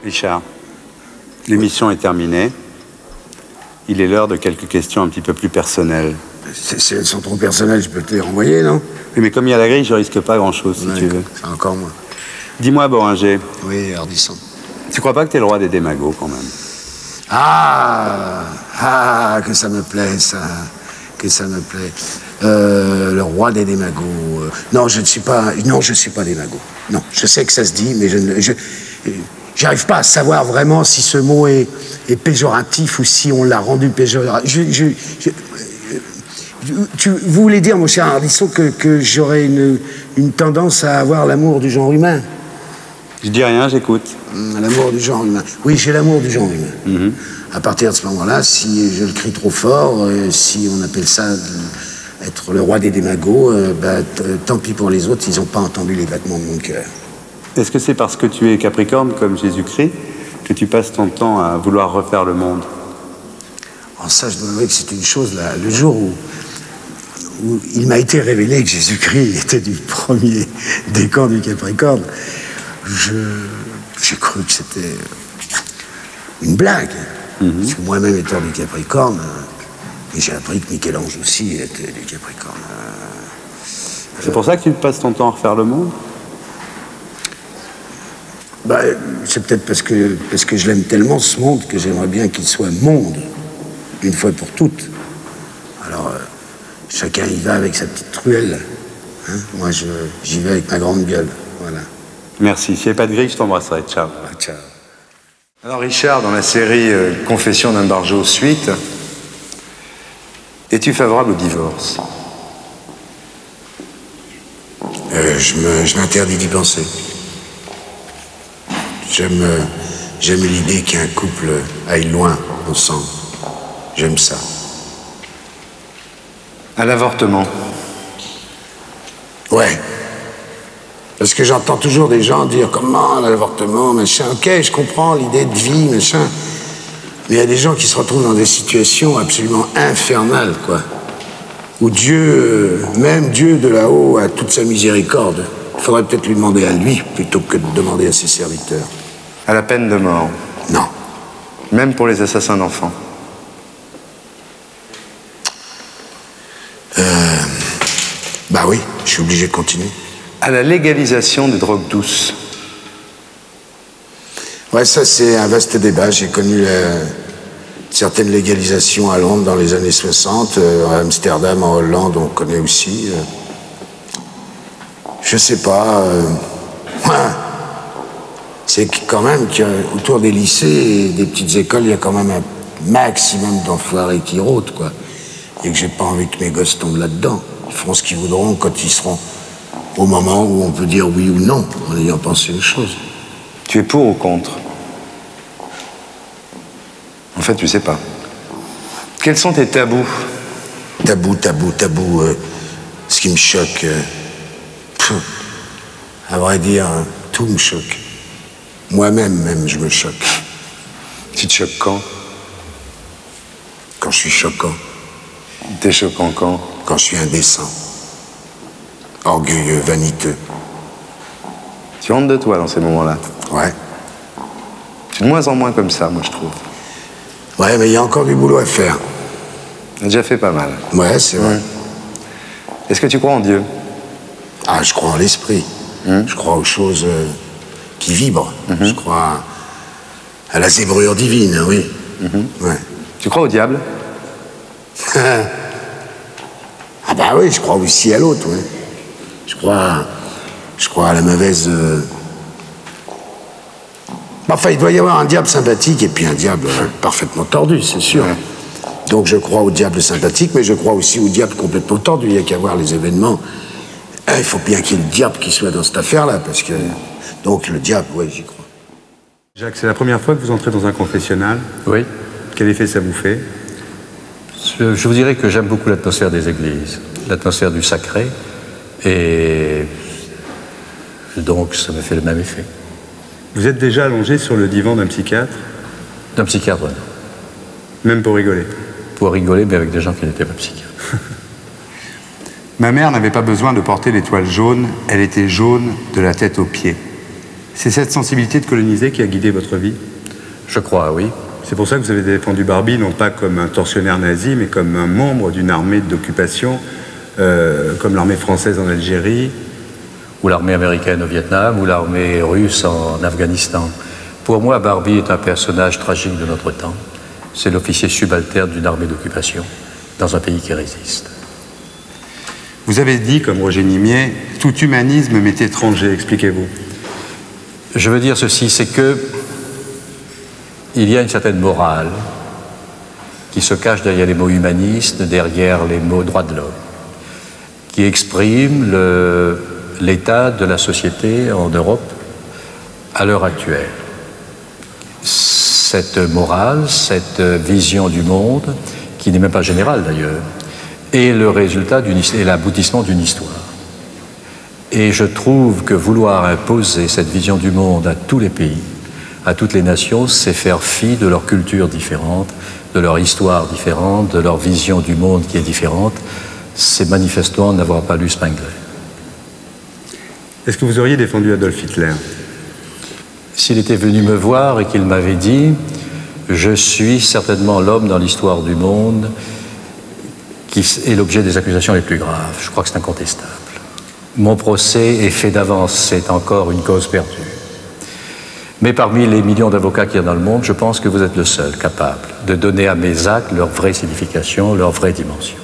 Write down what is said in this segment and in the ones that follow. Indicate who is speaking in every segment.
Speaker 1: Richard, l'émission est terminée. Il est l'heure de quelques questions un petit peu plus personnelles.
Speaker 2: Si elles sont trop personnelles, je peux te les renvoyer, non?
Speaker 1: Oui, mais comme il y a la grille, je risque pas grand-chose, si tu veux.
Speaker 2: C'est encore moi.
Speaker 1: Dis-moi, Boringer.
Speaker 2: Oui, Ardisson.
Speaker 1: Tu crois pas que t'es le roi des démagos, quand même?
Speaker 2: Que ça me plaît, ça. Que ça me plaît. Le roi des démagos. Non, je ne suis pas... Non, je ne suis pas démago. Non, je sais que ça se dit, mais j'arrive pas à savoir vraiment si ce mot est péjoratif ou si on l'a rendu péjoratif. Vous voulez dire, mon cher Ardisson, que j'aurais une tendance à avoir l'amour du genre humain?
Speaker 1: Je dis rien, j'écoute.
Speaker 2: L'amour du genre humain. Oui, j'ai l'amour du genre humain. À partir de ce moment-là, si je le crie trop fort, si on appelle ça être le roi des démagos, tant pis pour les autres, ils n'ont pas entendu les battements de mon cœur.
Speaker 1: Est-ce que c'est parce que tu es Capricorne, comme Jésus-Christ, que tu passes ton temps à vouloir refaire le monde?
Speaker 2: En ça, je dois avouer que c'est une chose, là, le jour où il m'a été révélé que Jésus-Christ était du premier décan du Capricorne, j'ai cru que c'était une blague. Parce que moi-même étant du Capricorne, et j'ai appris que Michel-Ange aussi était du Capricorne.
Speaker 1: C'est pour ça que tu passes ton temps à refaire le monde?
Speaker 2: C'est peut-être parce que je l'aime tellement, ce monde, que j'aimerais bien qu'il soit monde, une fois pour toutes. Alors, chacun y va avec sa petite truelle. Hein? Moi, j'y vais avec ma grande gueule. Voilà.
Speaker 1: Merci. S'il n'y avait pas de grille, je t'embrasserai. Ciao.
Speaker 2: Ciao.
Speaker 1: Alors, Richard, dans la série Confession d'un Barjo suite, es-tu favorable au divorce?
Speaker 2: Je m'interdis d'y penser. J'aime l'idée qu'un couple aille loin ensemble. J'aime ça.
Speaker 1: À l'avortement?
Speaker 2: Ouais. Parce que j'entends toujours des gens dire comment l'avortement, machin. Ok, je comprends l'idée de vie, machin. Mais il y a des gens qui se retrouvent dans des situations absolument infernales, quoi. Où Dieu, même Dieu de là-haut, a toute sa miséricorde. Il faudrait peut-être lui demander à lui plutôt que de demander à ses serviteurs.
Speaker 1: À la peine de mort?
Speaker 2: Non.
Speaker 1: Même pour les assassins d'enfants?
Speaker 2: Bah oui, je suis obligé de continuer.
Speaker 1: À la légalisation des drogues douces?
Speaker 2: Ouais, ça c'est un vaste débat. J'ai connu certaines légalisations à Londres dans les années 60, à Amsterdam, en Hollande, on connaît aussi. Je sais pas. C'est quand même qu'autour des lycées et des petites écoles, il y a quand même un maximum d'enfoirés qui rôdent, quoi. Et que j'ai pas envie que mes gosses tombent là-dedans. Ils feront ce qu'ils voudront quand ils seront au moment où on peut dire oui ou non, en ayant pensé une chose.
Speaker 1: Tu es pour ou contre? En fait, tu sais pas. Quels sont tes tabous?
Speaker 2: Tabou. Ce qui me choque, à vrai dire, tout me choque. Moi-même, je me choque.
Speaker 1: Tu te choques quand?
Speaker 2: Quand je suis choquant.
Speaker 1: T'es choquant quand?
Speaker 2: Quand je suis indécent. Orgueilleux, vaniteux.
Speaker 1: Tu rentres de toi dans ces moments-là?
Speaker 2: Ouais.
Speaker 1: Tu es de moins en moins comme ça, moi, je trouve.
Speaker 2: Ouais, mais il y a encore du boulot à faire.
Speaker 1: On a déjà fait pas mal.
Speaker 2: Ouais, c'est vrai.
Speaker 1: Est-ce que tu crois en Dieu?
Speaker 2: Ah, je crois en l'esprit. Je crois aux choses qui vibrent. Je crois à la zébrure divine, oui. Ouais.
Speaker 1: Tu crois au diable?
Speaker 2: Ah bah oui, je crois aussi à l'autre, oui. Je crois à la mauvaise... Enfin, il doit y avoir un diable sympathique et puis un diable parfaitement tordu, c'est sûr. Ouais. Donc je crois au diable sympathique, mais je crois aussi au diable complètement tordu. Il n'y a qu'à voir les événements. Il faut bien qu'il y ait le diable qui soit dans cette affaire-là, parce que... Donc le diable, oui, j'y crois.
Speaker 1: Jacques, c'est la première fois que vous entrez dans un confessionnal?
Speaker 3: Oui.
Speaker 1: Quel effet ça vous fait?
Speaker 3: Je vous dirais que j'aime beaucoup l'atmosphère des églises, l'atmosphère du sacré, et donc ça me fait le même effet.
Speaker 1: Vous êtes déjà allongé sur le divan d'un psychiatre?
Speaker 3: D'un psychiatre, oui.
Speaker 1: Même pour rigoler?
Speaker 3: Pour rigoler, mais avec des gens qui n'étaient pas psychiatres.
Speaker 1: Ma mère n'avait pas besoin de porter l'étoile jaune, elle était jaune de la tête aux pieds. C'est cette sensibilité de coloniser qui a guidé votre vie?
Speaker 3: Je crois, oui.
Speaker 1: C'est pour ça que vous avez défendu Barbie, non pas comme un tortionnaire nazi, mais comme un membre d'une armée d'occupation, comme l'armée française en Algérie.
Speaker 3: Ou l'armée américaine au Vietnam, ou l'armée russe en Afghanistan. Pour moi, Barbie est un personnage tragique de notre temps. C'est l'officier subalterne d'une armée d'occupation dans un pays qui résiste.
Speaker 1: Vous avez dit, comme Roger Nimier, tout humanisme m'est étranger. Expliquez-vous.
Speaker 3: Je veux dire ceci, c'est que il y a une certaine morale qui se cache derrière les mots humanistes, derrière les mots droits de l'homme, qui exprime l'état de la société en Europe à l'heure actuelle. Cette morale, cette vision du monde, qui n'est même pas générale d'ailleurs, est le résultat et l'aboutissement d'une histoire. Et je trouve que vouloir imposer cette vision du monde à tous les pays, à toutes les nations, c'est faire fi de leur culture différente, de leur histoire différente, de leur vision du monde qui est différente. C'est manifestement n'avoir pas lu Spengler.
Speaker 1: Est-ce que vous auriez défendu Adolf Hitler?
Speaker 3: S'il était venu me voir et qu'il m'avait dit « Je suis certainement l'homme dans l'histoire du monde qui est l'objet des accusations les plus graves », je crois que c'est incontestable. Mon procès est fait d'avance, c'est encore une cause perdue. Mais parmi les millions d'avocats qu'il y a dans le monde, je pense que vous êtes le seul capable de donner à mes actes leur vraie signification, leur vraie dimension.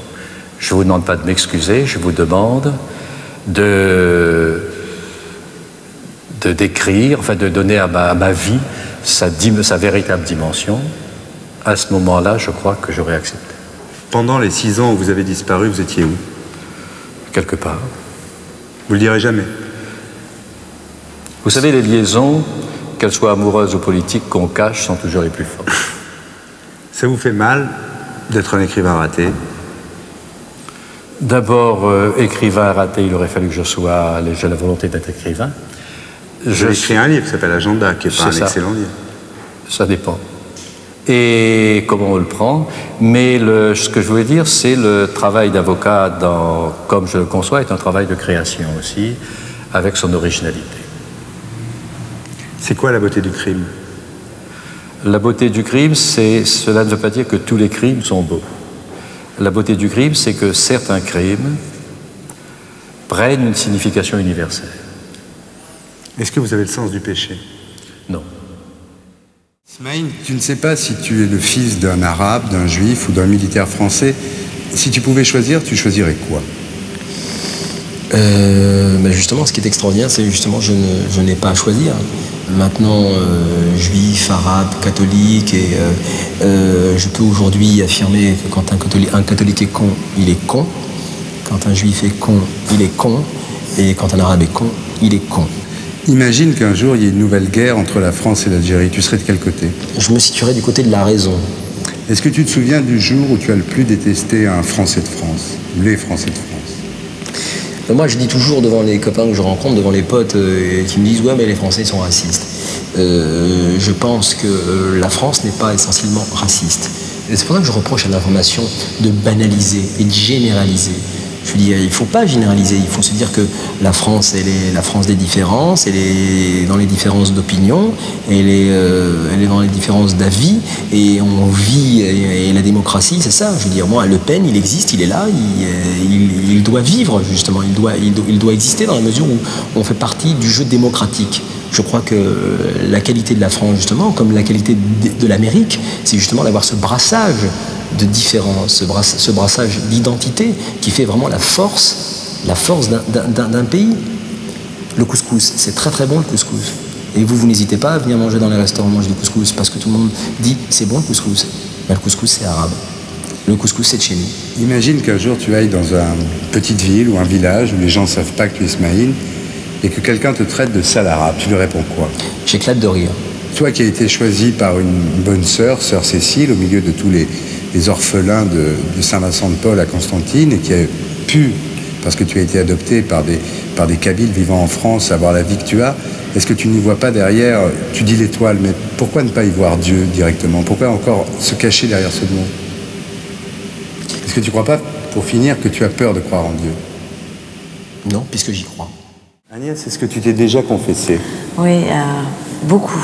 Speaker 3: Je ne vous demande pas de m'excuser, je vous demande de décrire, enfin de donner à ma vie sa véritable dimension. À ce moment-là, je crois que j'aurais accepté.
Speaker 1: Pendant les 6 ans où vous avez disparu, vous étiez où?
Speaker 3: Quelque part.
Speaker 1: Vous le direz jamais?
Speaker 3: Vous savez, les liaisons, qu'elles soient amoureuses ou politiques, qu'on cache, sont toujours les plus fortes.
Speaker 1: Ça vous fait mal d'être un écrivain raté?
Speaker 3: D'abord, écrivain raté, il aurait fallu que j'ai la volonté d'être écrivain.
Speaker 1: J'ai écrit un livre qui s'appelle Agenda, qui n'est pas un excellent livre.
Speaker 3: Ça dépend. Et comment on le prend. Mais ce que je voulais dire, c'est le travail d'avocat, comme je le conçois, est un travail de création aussi, avec son originalité.
Speaker 1: C'est quoi la beauté du crime?
Speaker 3: La beauté du crime, cela ne veut pas dire que tous les crimes sont beaux. La beauté du crime, c'est que certains crimes prennent une signification universelle.
Speaker 1: Est-ce que vous avez le sens du péché?
Speaker 3: Non.
Speaker 1: Smaïn, tu ne sais pas si tu es le fils d'un arabe, d'un juif ou d'un militaire français. Si tu pouvais choisir, tu choisirais quoi?
Speaker 4: Mais justement, ce qui est extraordinaire, c'est justement je n'ai pas à choisir. Maintenant, juif, arabe, catholique, et je peux aujourd'hui affirmer que quand un catholique est con, il est con. Quand un juif est con, il est con. Et quand un arabe est con, il est con.
Speaker 1: Imagine qu'un jour, il y ait une nouvelle guerre entre la France et l'Algérie. Tu serais de quel côté?
Speaker 4: Je me situerais du côté de la raison.
Speaker 1: Est-ce que tu te souviens du jour où tu as le plus détesté un Français de France, les Français de France?
Speaker 4: Moi, je dis toujours devant les copains que je rencontre, devant les potes qui me disent « Ouais, mais les Français sont racistes ». Je pense que la France n'est pas essentiellement raciste. C'est pour ça que je reproche à l'information de banaliser et de généraliser. Je veux dire, il ne faut pas généraliser, il faut se dire que la France, elle est la France des différences, elle est dans les différences d'opinion, elle est dans les différences d'avis, et on vit, et la démocratie, c'est ça. Je veux dire, moi, Le Pen, il existe, il est là, il doit vivre, justement, il doit exister dans la mesure où on fait partie du jeu démocratique. Je crois que la qualité de la France, justement, comme la qualité de l'Amérique, c'est justement d'avoir ce brassage de différence, ce brassage d'identité qui fait vraiment la force d'un pays. Le couscous, c'est très très bon le couscous. Et vous n'hésitez pas à venir manger dans les restaurants, manger du couscous, parce que tout le monde dit c'est bon le couscous. Mais le couscous c'est arabe. Le couscous c'est de chez nous.
Speaker 1: Imagine qu'un jour tu ailles dans une petite ville ou un village où les gens ne savent pas que tu es Smaïn et que quelqu'un te traite de sale arabe. Tu lui réponds quoi?
Speaker 4: J'éclate de rire.
Speaker 1: Toi qui as été choisi par une bonne sœur, sœur Cécile, au milieu de tous les orphelins de Saint-Vincent-de-Paul à Constantine, et qui a pu, parce que tu as été adopté par des Kabyles vivant en France, avoir la vie que tu as, est-ce que tu n'y vois pas derrière, tu dis l'étoile, mais pourquoi ne pas y voir Dieu directement? Pourquoi encore se cacher derrière ce mot? Est-ce que tu ne crois pas, pour finir, que tu as peur de croire en Dieu?
Speaker 4: Non, puisque j'y crois.
Speaker 1: Agnès, est-ce que tu t'es déjà confessée?
Speaker 5: Oui, beaucoup.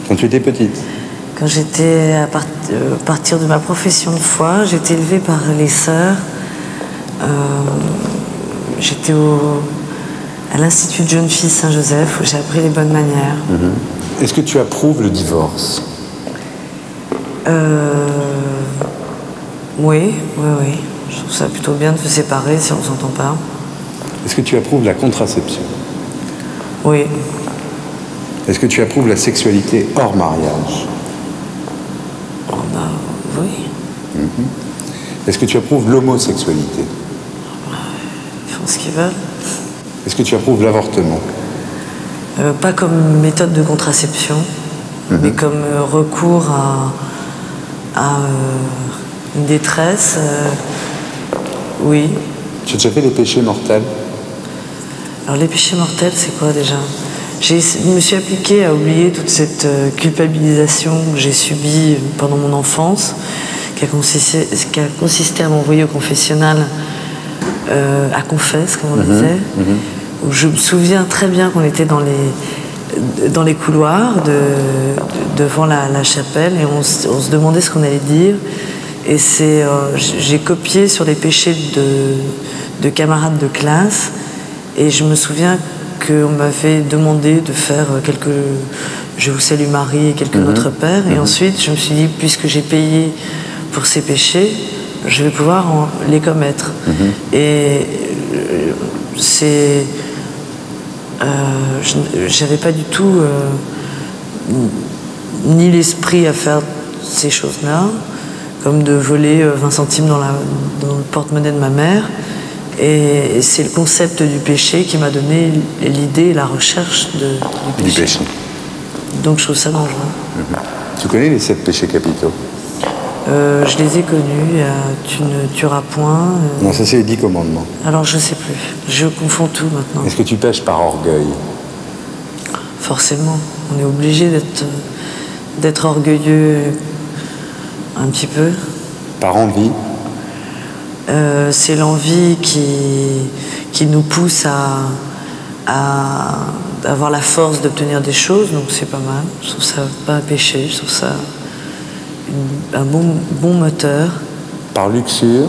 Speaker 1: Quand tu étais petite?
Speaker 5: Quand j'étais à partir de ma profession de foi, j'étais élevée par les sœurs. J'étais à l'Institut de jeunes filles Saint-Joseph où j'ai appris les bonnes manières.
Speaker 1: Est-ce que tu approuves le divorce?
Speaker 5: Oui. Je trouve ça plutôt bien de se séparer si on ne s'entend pas.
Speaker 1: Est-ce que tu approuves la contraception?
Speaker 5: Oui.
Speaker 1: Est-ce que tu approuves la sexualité hors mariage?
Speaker 5: Oui.
Speaker 1: Est-ce que tu approuves l'homosexualité?
Speaker 5: Ils font ce qu'ils veulent.
Speaker 1: Est-ce que tu approuves l'avortement?
Speaker 5: Pas comme méthode de contraception, mais comme recours à une détresse. Oui.
Speaker 1: Tu as déjà fait des péchés mortels?
Speaker 5: Alors les péchés mortels, c'est quoi déjà? Je me suis appliquée à oublier toute cette culpabilisation que j'ai subie pendant mon enfance, qui a consisté à m'envoyer au confessionnal, à confesse, comme on disait. Où je me souviens très bien qu'on était dans les couloirs devant la chapelle et on se demandait ce qu'on allait dire. Et j'ai copié sur les péchés de camarades de classe et je me souviens qu'on m'avait demandé de faire quelques Je vous salue Marie et quelques Notre Père. Et ensuite, je me suis dit, puisque j'ai payé pour ces péchés, je vais pouvoir les commettre. Et j'avais pas du tout ni l'esprit à faire ces choses-là, comme de voler 20 centimes dans le porte-monnaie de ma mère. Et c'est le concept du péché qui m'a donné l'idée et la recherche du péché. Donc je trouve ça dangereux.
Speaker 1: Tu connais les 7 péchés capitaux?
Speaker 5: Je les ai connus. Tu ne tueras point.
Speaker 1: Non, ça c'est les 10 commandements.
Speaker 5: Alors je sais plus. Je confonds tout maintenant.
Speaker 1: Est-ce que tu pêches par orgueil?
Speaker 5: Forcément. On est obligé d'être orgueilleux un petit peu.
Speaker 1: Par envie?
Speaker 5: C'est l'envie qui nous pousse à avoir la force d'obtenir des choses, donc c'est pas mal. Je trouve ça pas un péché, je trouve ça un bon moteur.
Speaker 1: Par luxure?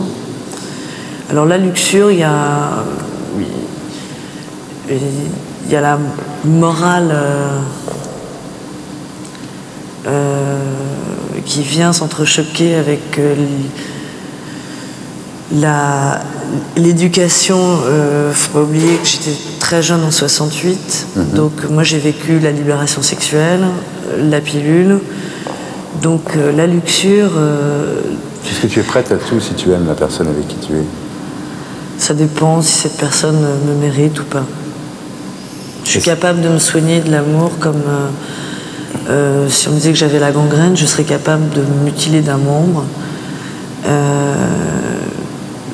Speaker 5: Alors la luxure, il y a la morale qui vient s'entrechoquer avec l'éducation. Faut pas oublier que j'étais très jeune en 68, donc moi j'ai vécu la libération sexuelle, la pilule, donc la luxure.
Speaker 1: Est-ce que tu es prête à tout si tu aimes la personne avec qui tu es?
Speaker 5: Ça dépend si cette personne me mérite ou pas. Je suis capable de me soigner de l'amour comme si on me disait que j'avais la gangrène, je serais capable de me mutiler d'un membre.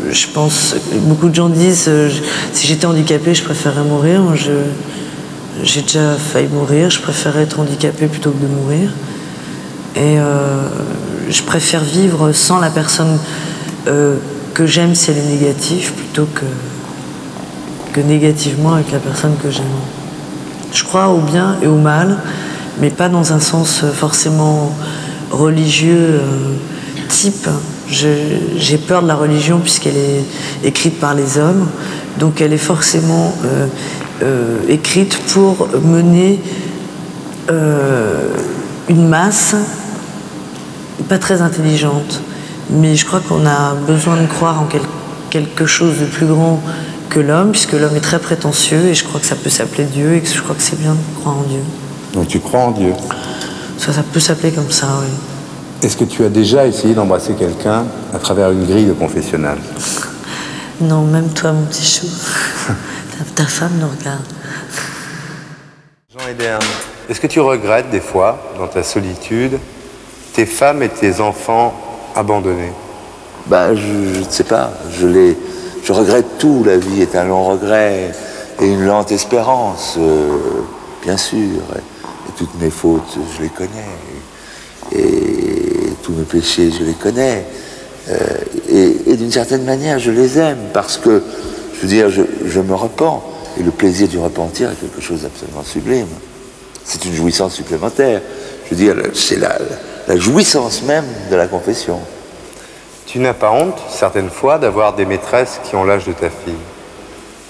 Speaker 5: Je pense, beaucoup de gens disent si j'étais handicapée, je préférerais mourir. Moi, j'ai déjà failli mourir, je préférerais être handicapée plutôt que de mourir. Et je préfère vivre sans la personne que j'aime si elle est négative, plutôt que négativement avec la personne que j'aime. Je crois au bien et au mal, mais pas dans un sens forcément religieux type. J'ai peur de la religion puisqu'elle est écrite par les hommes, donc elle est forcément écrite pour mener une masse pas très intelligente. Mais je crois qu'on a besoin de croire en quelque chose de plus grand que l'homme, puisque l'homme est très prétentieux et je crois que ça peut s'appeler Dieu et que je crois que c'est bien de croire en Dieu.
Speaker 1: Donc tu crois en Dieu?
Speaker 5: Ça peut s'appeler comme ça, oui.
Speaker 1: Est-ce que tu as déjà essayé d'embrasser quelqu'un à travers une grille de confessionnal?
Speaker 5: Non, même toi, mon petit chou. Ta femme nous regarde.
Speaker 1: Jean Edern, est-ce que tu regrettes des fois, dans ta solitude, tes femmes et tes enfants abandonnés?
Speaker 6: Je ne sais pas. Je regrette tout. La vie est un long regret et une lente espérance, bien sûr. Et toutes mes fautes, je les connais. Et tous mes péchés, je les connais. Et d'une certaine manière, je les aime parce que, je veux dire, je me repens. Et le plaisir du repentir est quelque chose d'absolument sublime. C'est une jouissance supplémentaire. Je veux dire, c'est la jouissance même de la confession.
Speaker 1: Tu n'as pas honte, certaines fois, d'avoir des maîtresses qui ont l'âge de ta fille?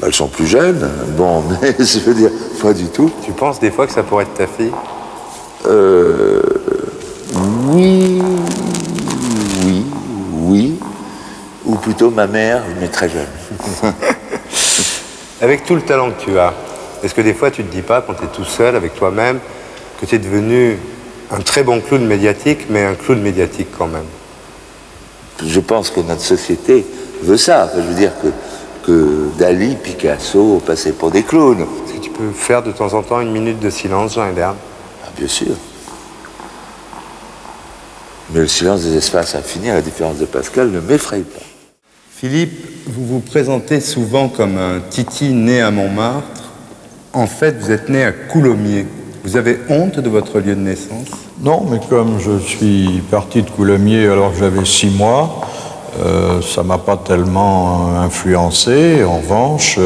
Speaker 6: Elles sont plus jeunes, bon, mais je veux dire, pas du tout.
Speaker 1: Tu penses des fois que ça pourrait être ta fille?
Speaker 6: Oui. Ou plutôt ma mère, mais très jeune.
Speaker 1: Avec tout le talent que tu as, est-ce que des fois tu te dis pas, quand tu es tout seul avec toi-même, que tu es devenu un très bon clown médiatique, mais un clown médiatique quand même?
Speaker 6: Je pense que notre société veut ça. Enfin, je veux dire que Dali, Picasso passaient pour des clowns.
Speaker 1: Est-ce que tu peux faire de temps en temps une minute de silence, Jean Hélène?
Speaker 6: Ah, bien sûr. Mais le silence des espaces infinis, à la différence de Pascal, ne m'effraie pas.
Speaker 1: Philippe, vous vous présentez souvent comme un titi né à Montmartre. En fait, vous êtes né à Coulommiers. Vous avez honte de votre lieu de naissance?
Speaker 7: Non, mais comme je suis parti de Coulommiers alors que j'avais 6 mois, ça ne m'a pas tellement influencé. En revanche,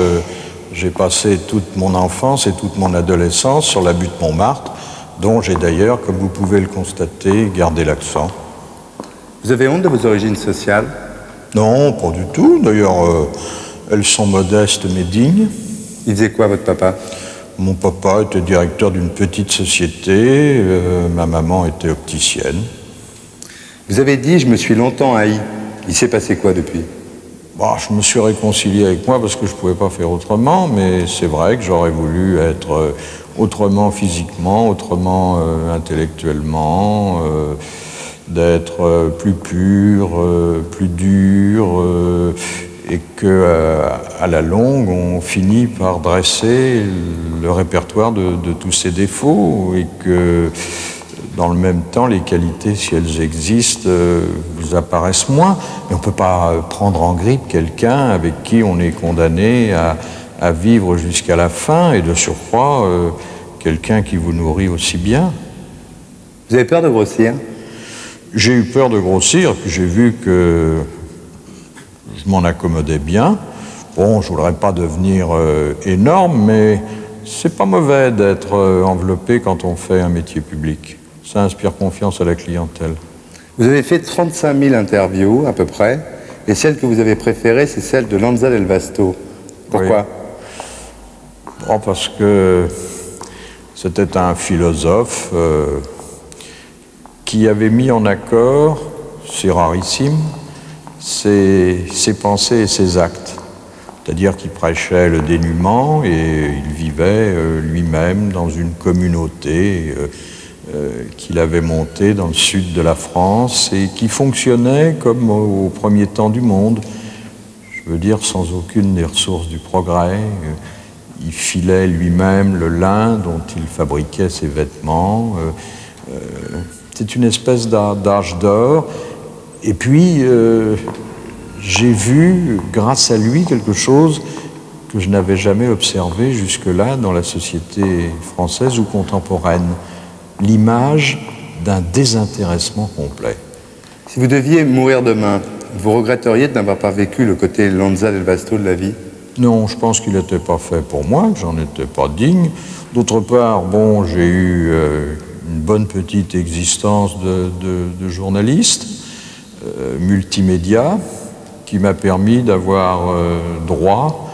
Speaker 7: j'ai passé toute mon enfance et toute mon adolescence sur la butte Montmartre, dont j'ai d'ailleurs, comme vous pouvez le constater, gardé l'accent.
Speaker 1: Vous avez honte de vos origines sociales?
Speaker 7: Non, pas du tout. D'ailleurs, elles sont modestes mais dignes.
Speaker 1: Il faisait quoi, votre papa?
Speaker 7: Mon papa était directeur d'une petite société, ma maman était opticienne.
Speaker 1: Vous avez dit « je me suis longtemps haï ». Il s'est passé quoi depuis?
Speaker 7: Bah, je me suis réconcilié avec moi parce que je ne pouvais pas faire autrement, mais c'est vrai que j'aurais voulu être autrement physiquement, autrement intellectuellement, d'être plus pur, plus dur, et qu'à la longue, on finit par dresser le répertoire de tous ces défauts, et que dans le même temps, les qualités, si elles existent, vous apparaissent moins. Mais on ne peut pas prendre en grippe quelqu'un avec qui on est condamné à vivre jusqu'à la fin, et de surcroît, quelqu'un qui vous nourrit aussi bien.
Speaker 1: Vous avez peur de grossir?
Speaker 7: J'ai eu peur de grossir, puis j'ai vu que je m'en accommodais bien. Bon, je ne voudrais pas devenir énorme, mais c'est pas mauvais d'être enveloppé quand on fait un métier public. Ça inspire confiance à la clientèle.
Speaker 1: Vous avez fait 35 000 interviews, à peu près, et celle que vous avez préférée, c'est celle de Lanza del Vasto. Pourquoi?
Speaker 7: Oui. Bon, parce que c'était un philosophe qui avait mis en accord, c'est rarissime, ses pensées et ses actes. C'est-à-dire qu'il prêchait le dénuement et il vivait lui-même dans une communauté qu'il avait montée dans le sud de la France et qui fonctionnait comme au premier temps du monde. Je veux dire, sans aucune des ressources du progrès. Il filait lui-même le lin dont il fabriquait ses vêtements. C'est une espèce d'âge d'or. Et puis, j'ai vu, grâce à lui, quelque chose que je n'avais jamais observé jusque-là dans la société française ou contemporaine. L'image d'un désintéressement complet.
Speaker 1: Si vous deviez mourir demain, vous regretteriez de n'avoir pas vécu le côté Lanza del Vasto de la vie?
Speaker 7: Non, je pense qu'il n'était pas fait pour moi, que j'en étais pas digne. D'autre part, bon, j'ai eu une bonne petite existence de journaliste, multimédia, qui m'a permis d'avoir droit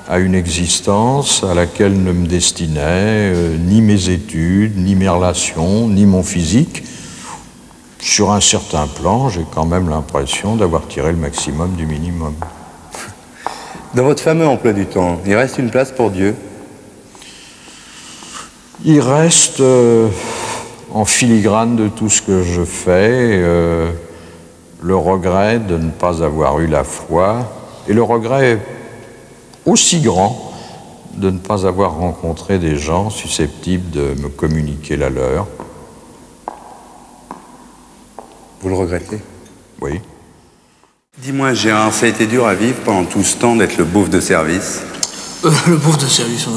Speaker 7: à une existence à laquelle ne me destinaient ni mes études, ni mes relations, ni mon physique. Sur un certain plan, j'ai quand même l'impression d'avoir tiré le maximum du minimum.
Speaker 1: Dans votre fameux emploi du temps, il reste une place pour Dieu?
Speaker 7: Il reste, en filigrane de tout ce que je fais, le regret de ne pas avoir eu la foi, et le regret aussi grand de ne pas avoir rencontré des gens susceptibles de me communiquer la leur.
Speaker 1: Vous le regrettez?
Speaker 7: Oui.
Speaker 1: Dis-moi, Gérard, ça a été dur à vivre pendant tout ce temps d'être le beauf de service?
Speaker 8: Le beauf de service,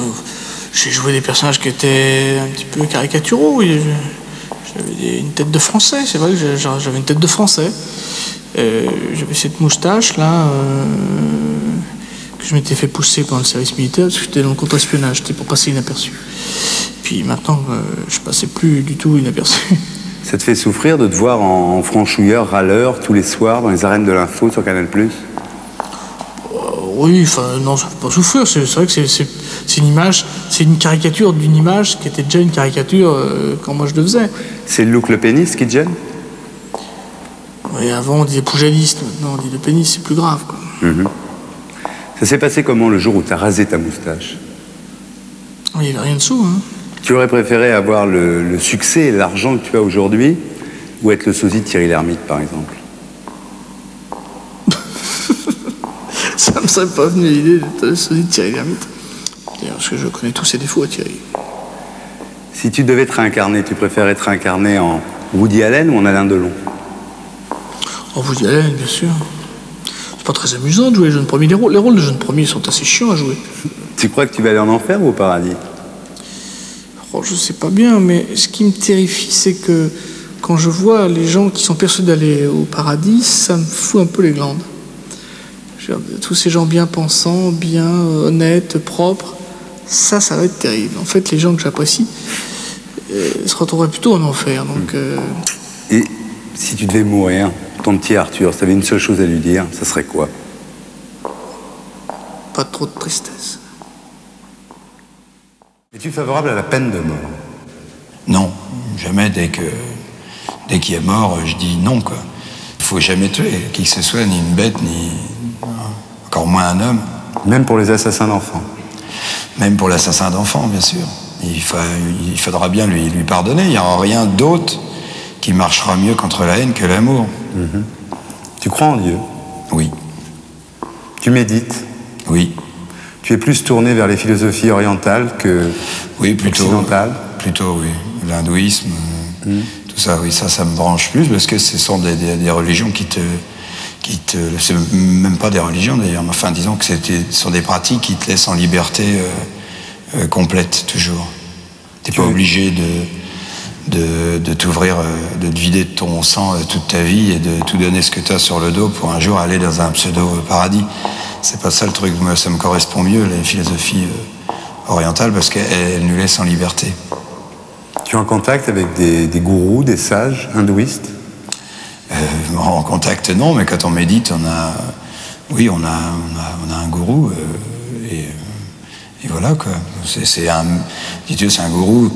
Speaker 8: j'ai joué des personnages qui étaient un petit peu caricaturaux. J'avais une tête de français, c'est vrai que j'avais une tête de français. J'avais cette moustache là, que que je m'étais fait pousser pendant le service militaire, parce que j'étais dans le contre-espionnage, j'étais pour passer inaperçu. Puis maintenant, je passais plus du tout inaperçu.
Speaker 1: Ça te fait souffrir de te voir en franchouilleur, râleur, tous les soirs, dans les arènes de l'info sur Canal+.
Speaker 8: Oui, enfin, non, ça ne fait pas souffrir. C'est vrai que c'est une image, c'est une caricature d'une image qui était déjà une caricature quand moi je le faisais.
Speaker 1: C'est le look Le Pénis qui te gêne?
Speaker 8: Oui, avant on disait poujaliste, maintenant on dit Le Pénis, c'est plus grave, quoi.
Speaker 1: Ça s'est passé comment le jour où tu as rasé ta moustache?
Speaker 8: Il n'y avait rien dessous, hein.
Speaker 1: Tu aurais préféré avoir le succès et l'argent que tu as aujourd'hui, ou être le sosie de Thierry Lhermitte, par exemple?
Speaker 8: Ça me serait pas venu l'idée d'être le sosie de Thierry Lhermitte. D'ailleurs, parce que je connais tous ses défauts à Thierry.
Speaker 1: Si tu devais te réincarner, tu préfères être réincarné en Woody Allen ou en Alain Delon?
Speaker 8: Oh, Woody Allen, bien sûr. C'est pas très amusant de jouer les jeunes premiers. Les rôles de jeunes premiers sont assez chiants à jouer.
Speaker 1: Tu crois que tu vas aller en enfer ou au paradis?
Speaker 8: Oh, je sais pas bien, mais ce qui me terrifie, c'est que quand je vois les gens qui sont persuadés d'aller au paradis, ça me fout un peu les glandes. Je veux dire, tous ces gens bien pensants, bien honnêtes, propres, ça va être terrible. En fait, les gens que j'apprécie se retrouveraient plutôt en enfer. Donc,
Speaker 1: Et si tu devais mourir, ton petit Arthur, si tu avais une seule chose à lui dire, ça serait quoi?
Speaker 8: Pas trop de tristesse.
Speaker 1: Es-tu favorable à la peine de mort?
Speaker 7: Non, jamais. Dès qu'il y a mort, je dis non, quoi. Il faut jamais tuer qui que ce soit, ni une bête, ni encore moins un homme.
Speaker 1: Même pour les assassins d'enfants?
Speaker 7: Même pour l'assassin d'enfants, bien sûr. Il faudra bien lui pardonner. Il n'y aura rien d'autre qui marchera mieux contre la haine que l'amour.
Speaker 1: Tu crois en Dieu?
Speaker 7: Oui.
Speaker 1: Tu médites?
Speaker 7: Oui.
Speaker 1: Tu es plus tourné vers les philosophies orientales que occidentales?
Speaker 7: Plutôt, oui. L'hindouisme, tout ça, oui, ça me branche plus parce que ce sont des religions qui te c'est même pas des religions d'ailleurs, mais enfin disons que ce sont des pratiques qui te laissent en liberté complète toujours. T'es pas obligé de t'ouvrir, de te vider de ton sang toute ta vie et de tout donner ce que tu as sur le dos pour un jour aller dans un pseudo-paradis. C'est pas ça le truc, moi ça me correspond mieux, les philosophies orientales, parce qu'elles nous laissent en liberté.
Speaker 1: Tu es en contact avec des gourous, des sages hindouistes?
Speaker 7: En contact, non, mais quand on médite, on a un gourou, et voilà, quoi. C'est un gourou,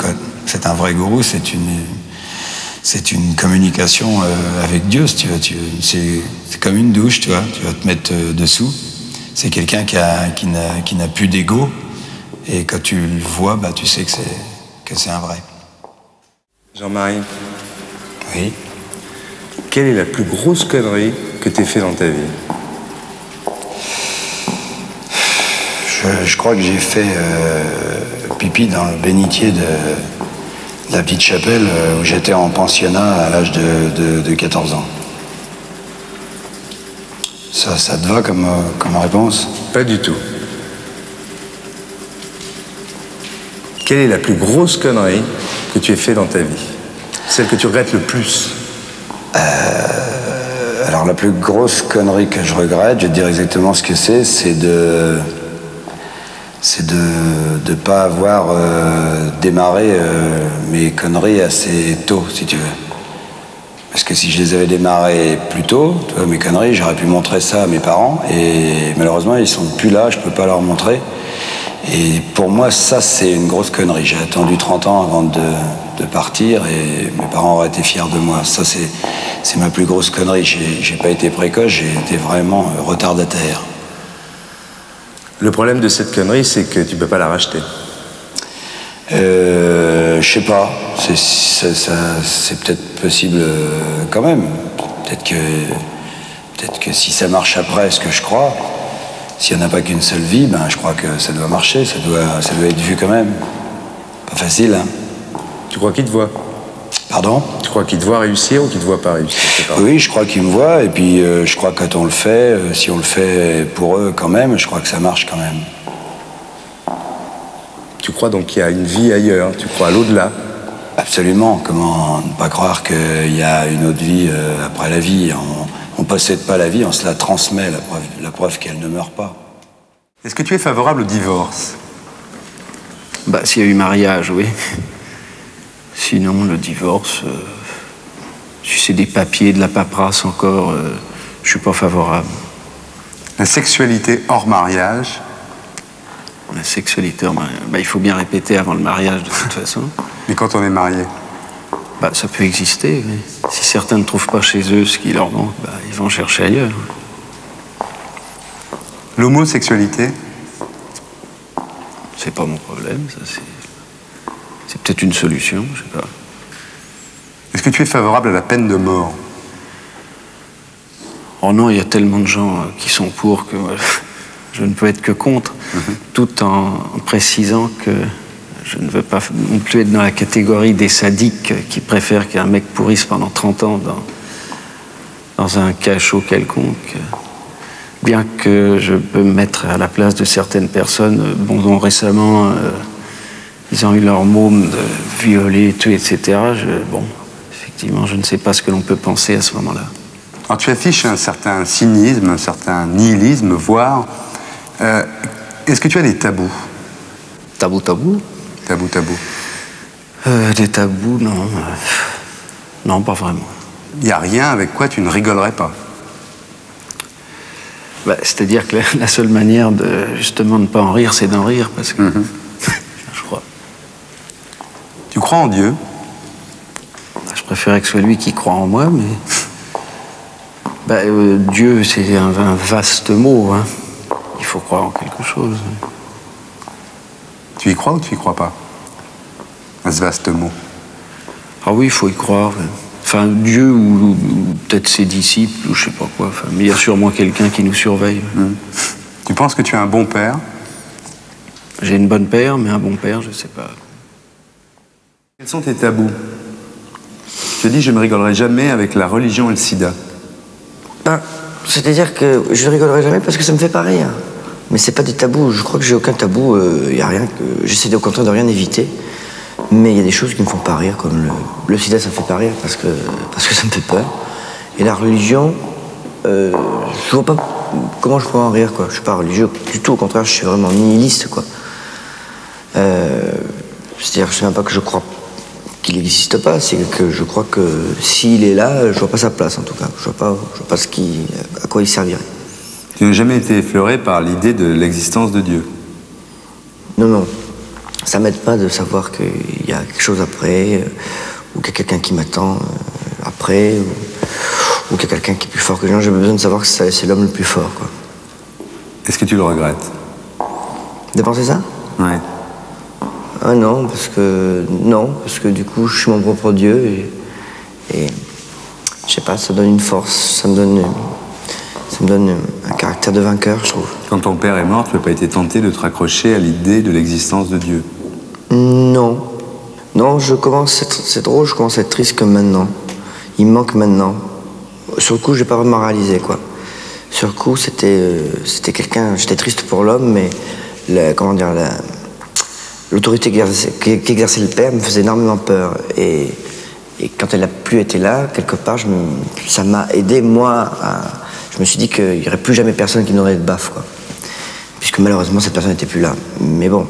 Speaker 7: c'est un vrai gourou, c'est une communication avec Dieu, si tu veux. C'est comme une douche, tu vois, tu vas te mettre dessous. C'est quelqu'un qui n'a plus d'ego, et quand tu le vois, bah, tu sais que c'est un vrai.
Speaker 1: Jean-Marie?
Speaker 7: Oui.
Speaker 1: Quelle est la plus grosse connerie que tu aies fait dans ta vie?
Speaker 7: Je crois que j'ai fait pipi dans le bénitier de la petite chapelle où j'étais en pensionnat à l'âge de 14 ans. Ça te va comme réponse?
Speaker 1: Pas du tout. Quelle est la plus grosse connerie que tu aies fait dans ta vie? Celle que tu regrettes le plus?
Speaker 7: Alors la plus grosse connerie que je regrette, je vais te dire exactement ce que c'est de pas avoir démarré mes conneries assez tôt, si tu veux. Parce que si je les avais démarrées plus tôt, tu vois, mes conneries, j'aurais pu montrer ça à mes parents, et malheureusement ils sont plus là, je peux pas leur montrer. Et pour moi, ça c'est une grosse connerie. J'ai attendu 30 ans avant de partir, et mes parents auraient été fiers de moi. Ça c'est ma plus grosse connerie. J'ai pas été précoce, j'ai été vraiment retardataire.
Speaker 1: Le problème de cette connerie, c'est que tu peux pas la racheter.
Speaker 7: Je sais pas. C'est peut-être possible quand même. Peut-être que si ça marche après, ce que je crois, s'il n'y en a pas qu'une seule vie, ben je crois que ça doit marcher, ça doit être vu quand même. Pas facile, hein.
Speaker 1: Tu crois qu'il te voit?
Speaker 7: Pardon?
Speaker 1: Tu crois qu'il te voit réussir ou qu'il te voit pas réussir?
Speaker 7: Oui, je crois qu'ils me voient, et puis je crois que quand on le fait, si on le fait pour eux quand même, je crois que ça marche quand même.
Speaker 1: Tu crois donc qu'il y a une vie ailleurs? Tu crois à l'au-delà?
Speaker 7: Absolument. Comment ne pas croire qu'il y a une autre vie après la vie? On ne possède pas la vie, on se la transmet, la preuve qu'elle ne meurt pas.
Speaker 1: Est-ce que tu es favorable au divorce?
Speaker 9: Bah, s'il y a eu mariage, oui. Sinon, le divorce, si c'est des papiers, de la paperasse encore, je suis pas favorable.
Speaker 1: La sexualité hors mariage?
Speaker 9: La sexualité hors mariage, bah, il faut bien répéter avant le mariage, de toute façon.
Speaker 1: Mais quand on est marié?
Speaker 9: Bah, ça peut exister, oui. Si certains ne trouvent pas chez eux ce qui leur manque, bah, ils vont chercher ailleurs.
Speaker 1: L'homosexualité?
Speaker 9: C'est pas mon problème, ça, c'est peut-être une solution, je sais pas.
Speaker 1: Est-ce que tu es favorable à la peine de mort?
Speaker 9: Oh non, il y a tellement de gens qui sont pour que je ne peux être que contre, tout en précisant que je ne veux pas non plus être dans la catégorie des sadiques qui préfèrent qu'un mec pourrisse pendant 30 ans dans un cachot quelconque. Bien que je peux me mettre à la place de certaines personnes, bon, dont récemment, ils ont eu leur môme de violer, tuer, etc. Bon, effectivement, je ne sais pas ce que l'on peut penser à ce moment-là.
Speaker 1: Alors tu affiches un certain cynisme, un certain nihilisme, voire... est-ce que tu as des tabous?
Speaker 9: Tabou?
Speaker 1: Tabou.
Speaker 9: Des tabous, non. Non, pas vraiment.
Speaker 1: Il n'y a rien avec quoi tu ne rigolerais pas?
Speaker 9: Bah, c'est-à-dire que la seule manière de, justement, de ne pas en rire, c'est d'en rire, parce que... je crois.
Speaker 1: Tu crois en Dieu?
Speaker 9: Je préférais que ce soit lui qui croit en moi, mais... Bah, Dieu, c'est un vaste mot, hein. Il faut croire en quelque chose.
Speaker 1: Tu y crois ou tu y crois pas? À ce vaste mot.
Speaker 9: Ah oui, il faut y croire. Enfin, Dieu ou peut-être ses disciples, ou je sais pas quoi. Enfin, mais il y a sûrement quelqu'un qui nous surveille.
Speaker 1: Tu penses que tu es un bon père?
Speaker 9: J'ai une bonne père, mais un bon père, je sais pas.
Speaker 1: Quels sont tes tabous? Je te dis, je ne rigolerai jamais avec la religion et le sida.
Speaker 10: Ben, c'est-à-dire que je ne rigolerai jamais parce que ça me fait pas rire. Mais c'est pas des tabous. Je crois que j'ai aucun tabou. Y a rien que... J'essaie au contraire de rien éviter. Mais il y a des choses qui me font pas rire, comme le sida, ça me fait pas rire parce que ça me fait peur. Et la religion, je vois pas comment je pourrais en rire, quoi. Je suis pas religieux du tout, au contraire, je suis vraiment nihiliste, quoi. C'est-à-dire, je sais même pas que je crois qu'il n'existe pas, c'est que je crois que s'il est là, je vois pas sa place, en tout cas. Je vois pas à quoi il servirait.
Speaker 1: Tu n'as jamais été effleuré par l'idée de l'existence de Dieu?
Speaker 10: Non, non. Ça m'aide pas de savoir qu'il y a quelque chose après, ou qu'il y a quelqu'un qui m'attend après, ou qu'il y a quelqu'un qui est plus fort que moi. J'ai besoin de savoir que c'est l'homme le plus fort, quoi.
Speaker 1: Est-ce que tu le regrettes?
Speaker 10: De penser ça?
Speaker 1: Ouais.
Speaker 10: Ah non, parce que du coup, je suis mon propre Dieu et je sais pas, ça donne une force, ça me donne un caractère de vainqueur, je trouve.
Speaker 1: Quand ton père est mort, tu n'as pas été tenté de te raccrocher à l'idée de l'existence de Dieu?
Speaker 10: Non. Non, c'est drôle, je commence à être triste comme maintenant. Il me manque maintenant. Sur le coup, j'ai pas vraiment réalisé, quoi. Sur le coup, c'était quelqu'un, j'étais triste pour l'homme, mais l'autorité qui exerçait le père me faisait énormément peur. Et quand elle n'a plus été là, quelque part, ça m'a aidé, moi, je me suis dit qu'il n'y aurait plus jamais personne qui n'aurait de baffe, quoi. Puisque malheureusement, cette personne n'était plus là. Mais bon.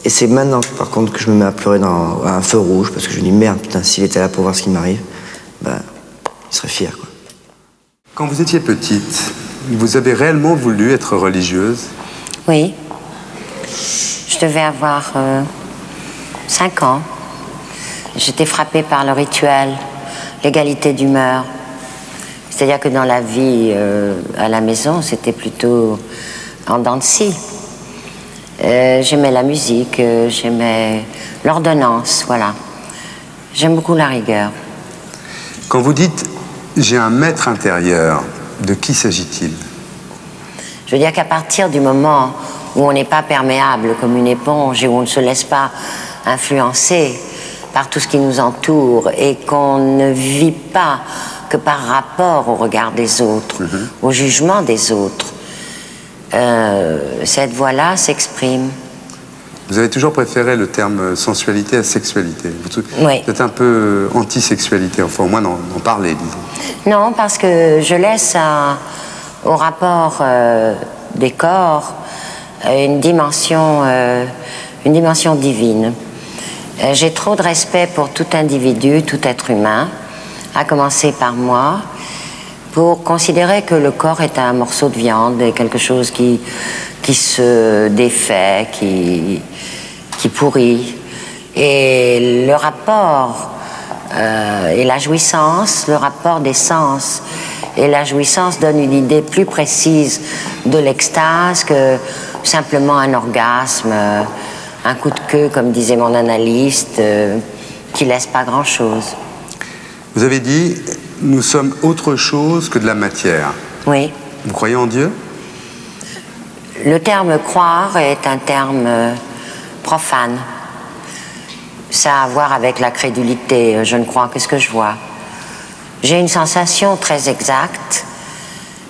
Speaker 10: Et c'est maintenant, par contre, que je me mets à pleurer à un feu rouge, parce que je me dis, merde, putain, s'il était là pour voir ce qui m'arrive, ben, il serait fier, quoi.
Speaker 1: Quand vous étiez petite, vous avez réellement voulu être religieuse?
Speaker 11: Oui. Je devais avoir 5 ans. J'étais frappée par le rituel, l'égalité d'humeur. C'est-à-dire que dans la vie à la maison, c'était plutôt en dents de scie. J'aimais la musique, j'aimais l'ordonnance, voilà. J'aime beaucoup la rigueur.
Speaker 1: Quand vous dites « j'ai un maître intérieur », de qui s'agit-il?
Speaker 11: Je veux dire qu'à partir du moment où on n'est pas perméable comme une éponge et où on ne se laisse pas influencer par tout ce qui nous entoure et qu'on ne vit pas que par rapport au regard des autres, au jugement des autres, cette voix-là s'exprime.
Speaker 1: Vous avez toujours préféré le terme sensualité à sexualité.
Speaker 11: Oui.
Speaker 1: Vous êtes un peu anti-sexualité, enfin au moins d'en parler, disons.
Speaker 11: Non, parce que je laisse au rapport des corps une dimension divine. J'ai trop de respect pour tout individu, tout être humain, à commencer par moi, pour considérer que le corps est un morceau de viande, et quelque chose qui se défait, qui pourrit. Et le rapport et la jouissance, le rapport des sens et la jouissance donne une idée plus précise de l'extase que simplement un orgasme, un coup de queue, comme disait mon analyste, qui laisse pas grand-chose.
Speaker 1: Vous avez dit, nous sommes autre chose que de la matière.
Speaker 11: Oui.
Speaker 1: Vous croyez en Dieu?
Speaker 11: Le terme croire est un terme profane. Ça a à voir avec la crédulité. Je ne crois que ce que je vois. J'ai une sensation très exacte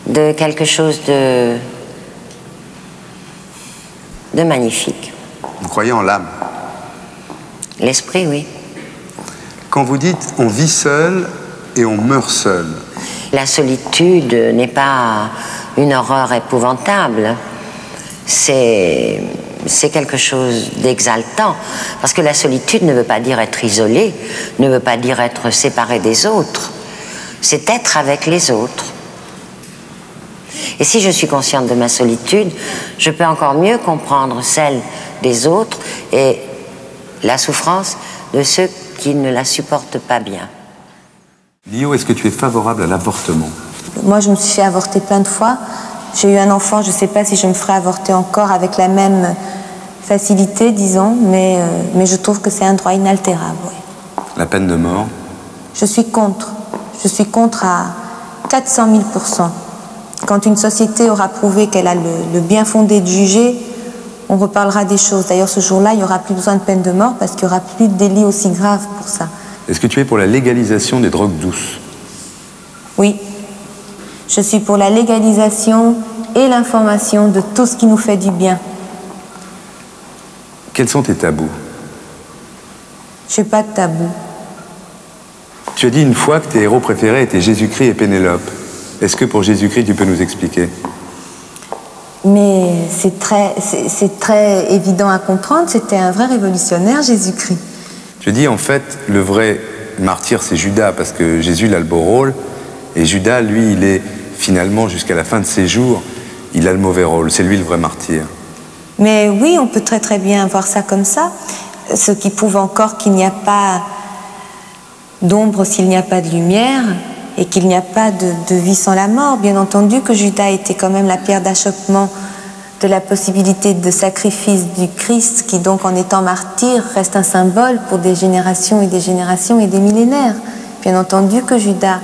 Speaker 11: de quelque chose de magnifique.
Speaker 1: Vous croyez en l'âme?
Speaker 11: L'esprit, oui.
Speaker 1: Quand vous dites on vit seul et on meurt seul.
Speaker 11: La solitude n'est pas une horreur épouvantable. C'est quelque chose d'exaltant. Parce que la solitude ne veut pas dire être isolé, ne veut pas dire être séparé des autres. C'est être avec les autres. Et si je suis consciente de ma solitude, je peux encore mieux comprendre celle des autres et la souffrance de ceux qui ne la supportent pas bien.
Speaker 1: Lio, est-ce que tu es favorable à l'avortement?
Speaker 12: Moi, je me suis fait avorter plein de fois. J'ai eu un enfant, je ne sais pas si je me ferai avorter encore avec la même facilité, disons, mais je trouve que c'est un droit inaltérable. Oui.
Speaker 1: La peine de mort?
Speaker 12: Je suis contre. Je suis contre à 400 000%. Quand une société aura prouvé qu'elle a le bien fondé de juger, on reparlera des choses. D'ailleurs, ce jour-là, il n'y aura plus besoin de peine de mort parce qu'il n'y aura plus de délit aussi grave pour ça.
Speaker 1: Est-ce que tu es pour la légalisation des drogues douces?
Speaker 12: Oui. Je suis pour la légalisation et l'information de tout ce qui nous fait du bien.
Speaker 1: Quels sont tes tabous?
Speaker 12: Je n'ai pas de tabou.
Speaker 1: Tu as dit une fois que tes héros préférés étaient Jésus-Christ et Pénélope. Est-ce que pour Jésus-Christ, tu peux nous expliquer?
Speaker 12: Mais c'est très évident à comprendre, c'était un vrai révolutionnaire, Jésus-Christ.
Speaker 1: Tu dis en fait, le vrai martyr, c'est Judas, parce que Jésus il a le beau rôle, et Judas, lui, il est finalement, jusqu'à la fin de ses jours, il a le mauvais rôle, c'est lui le vrai martyr.
Speaker 12: Mais oui, on peut très très bien voir ça comme ça, ce qui prouve encore qu'il n'y a pas d'ombre s'il n'y a pas de lumière, et qu'il n'y a pas de vie sans la mort. Bien entendu que Judas était quand même la pierre d'achoppement de la possibilité de sacrifice du Christ, qui donc en étant martyr reste un symbole pour des générations et des millénaires. Bien entendu que Judas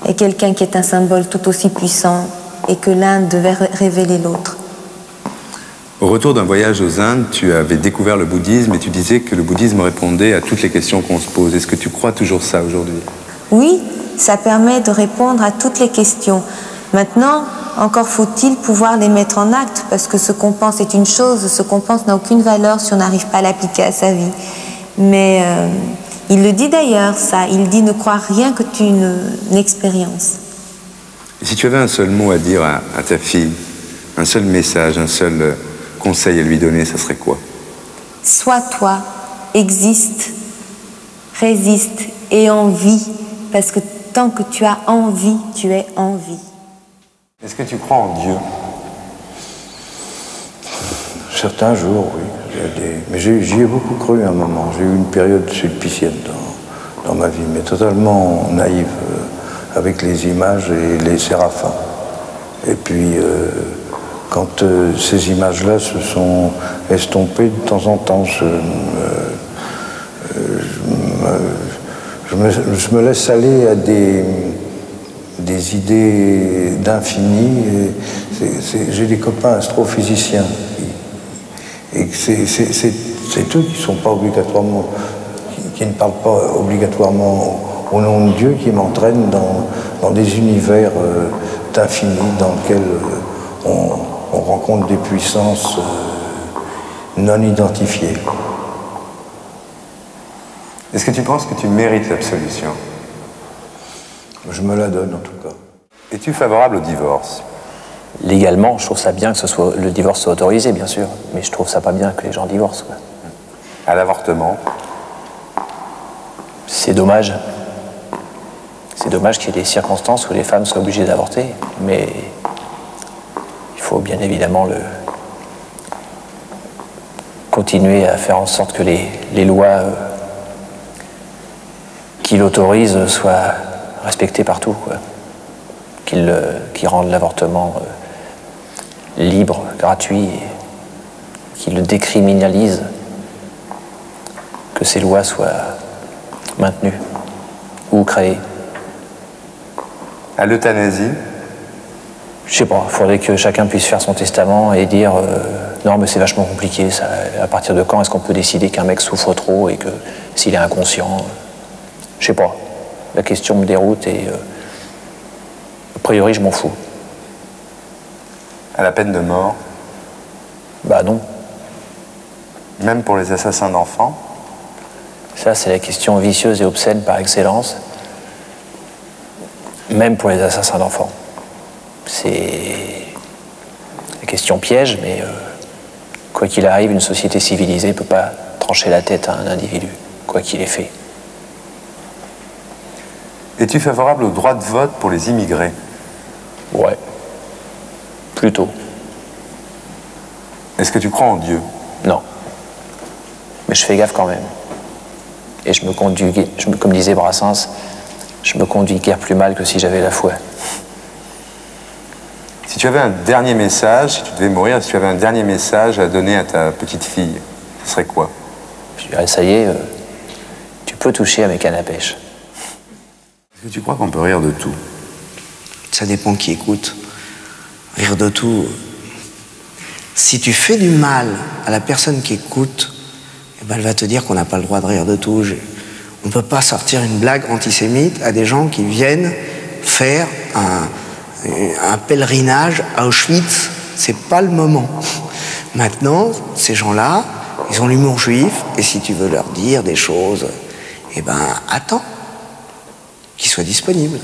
Speaker 12: est quelqu'un qui est un symbole tout aussi puissant et que l'un devait révéler l'autre.
Speaker 1: Au retour d'un voyage aux Indes, tu avais découvert le bouddhisme et tu disais que le bouddhisme répondait à toutes les questions qu'on se pose. Est-ce que tu crois toujours ça aujourd'hui?
Speaker 12: Oui, ça permet de répondre à toutes les questions. Maintenant, encore faut-il pouvoir les mettre en acte, parce que ce qu'on pense est une chose, ce qu'on pense n'a aucune valeur si on n'arrive pas à l'appliquer à sa vie. Mais il le dit d'ailleurs, ça. Il dit ne crois rien que tu une expérience.
Speaker 1: Et si tu avais un seul mot à dire à ta fille, un seul message, un seul conseil à lui donner, ça serait quoi?
Speaker 12: Sois toi, existe, résiste et en vie, parce que tant que tu as envie, tu es en vie.
Speaker 1: Est-ce que tu crois en Dieu?
Speaker 7: Certains jours, oui. Mais j'y ai beaucoup cru à un moment. J'ai eu une période sulpicienne dans ma vie, mais totalement naïve, avec les images et les séraphins. Et puis, quand ces images-là se sont estompées de temps en temps, je me laisse aller à des idées d'infini. J'ai des copains astrophysiciens et c'est eux qui sont pas obligatoirement, qui ne parlent pas obligatoirement au nom de Dieu, qui m'entraînent dans des univers d'infini dans lesquels on rencontre des puissances non identifiées.
Speaker 1: Est-ce que tu penses que tu mérites l'absolution?
Speaker 7: Je me la donne en tout cas.
Speaker 1: Es-tu favorable au divorce?
Speaker 13: légalement, je trouve ça bien que le divorce soit autorisé, bien sûr, mais je trouve ça pas bien que les gens divorcent, quoi.
Speaker 14: À l'avortement?
Speaker 13: C'est dommage. C'est dommage qu'il y ait des circonstances où les femmes soient obligées d'avorter, mais il faut bien évidemment continuer à faire en sorte que les lois qui l'autorisent soient respectées partout, quoi. Qui rendent l'avortement libre, gratuit, qui le décriminalisent, que ces lois soient maintenues ou créées.
Speaker 14: À l'euthanasie?
Speaker 13: Je sais pas, il faudrait que chacun puisse faire son testament et dire non mais c'est vachement compliqué, ça, à partir de quand est-ce qu'on peut décider qu'un mec souffre trop et que s'il est inconscient, je sais pas, la question me déroute et a priori je m'en fous.
Speaker 14: À la peine de mort?
Speaker 13: Bah non.
Speaker 14: Même pour les assassins d'enfants?
Speaker 13: Ça c'est la question vicieuse et obscène par excellence. Même pour les assassins d'enfants. C'est la question piège, mais quoi qu'il arrive, une société civilisée ne peut pas trancher la tête à un individu, quoi qu'il ait fait.
Speaker 14: Es-tu favorable au droit de vote pour les immigrés?
Speaker 13: Ouais. Plutôt.
Speaker 14: Est-ce que tu crois en Dieu?
Speaker 13: Non. Mais je fais gaffe quand même. Et je me conduis, comme disait Brassens, je me conduis guère plus mal que si j'avais la foi.
Speaker 14: Si tu avais un dernier message, si tu devais mourir, si tu avais un dernier message à donner à ta petite fille, ce serait quoi?
Speaker 13: Je dirais, ça y est, tu peux toucher à mes cannes à pêche.
Speaker 1: Est-ce que tu crois qu'on peut rire de tout?
Speaker 10: Ça dépend qui écoute. Rire de tout. Si tu fais du mal à la personne qui écoute, eh ben elle va te dire qu'on n'a pas le droit de rire de tout. On ne peut pas sortir une blague antisémite à des gens qui viennent faire un pèlerinage à Auschwitz. C'est pas le moment. Maintenant, ces gens-là, ils ont l'humour juif, et si tu veux leur dire des choses, eh ben, attends qu'ils soient disponibles.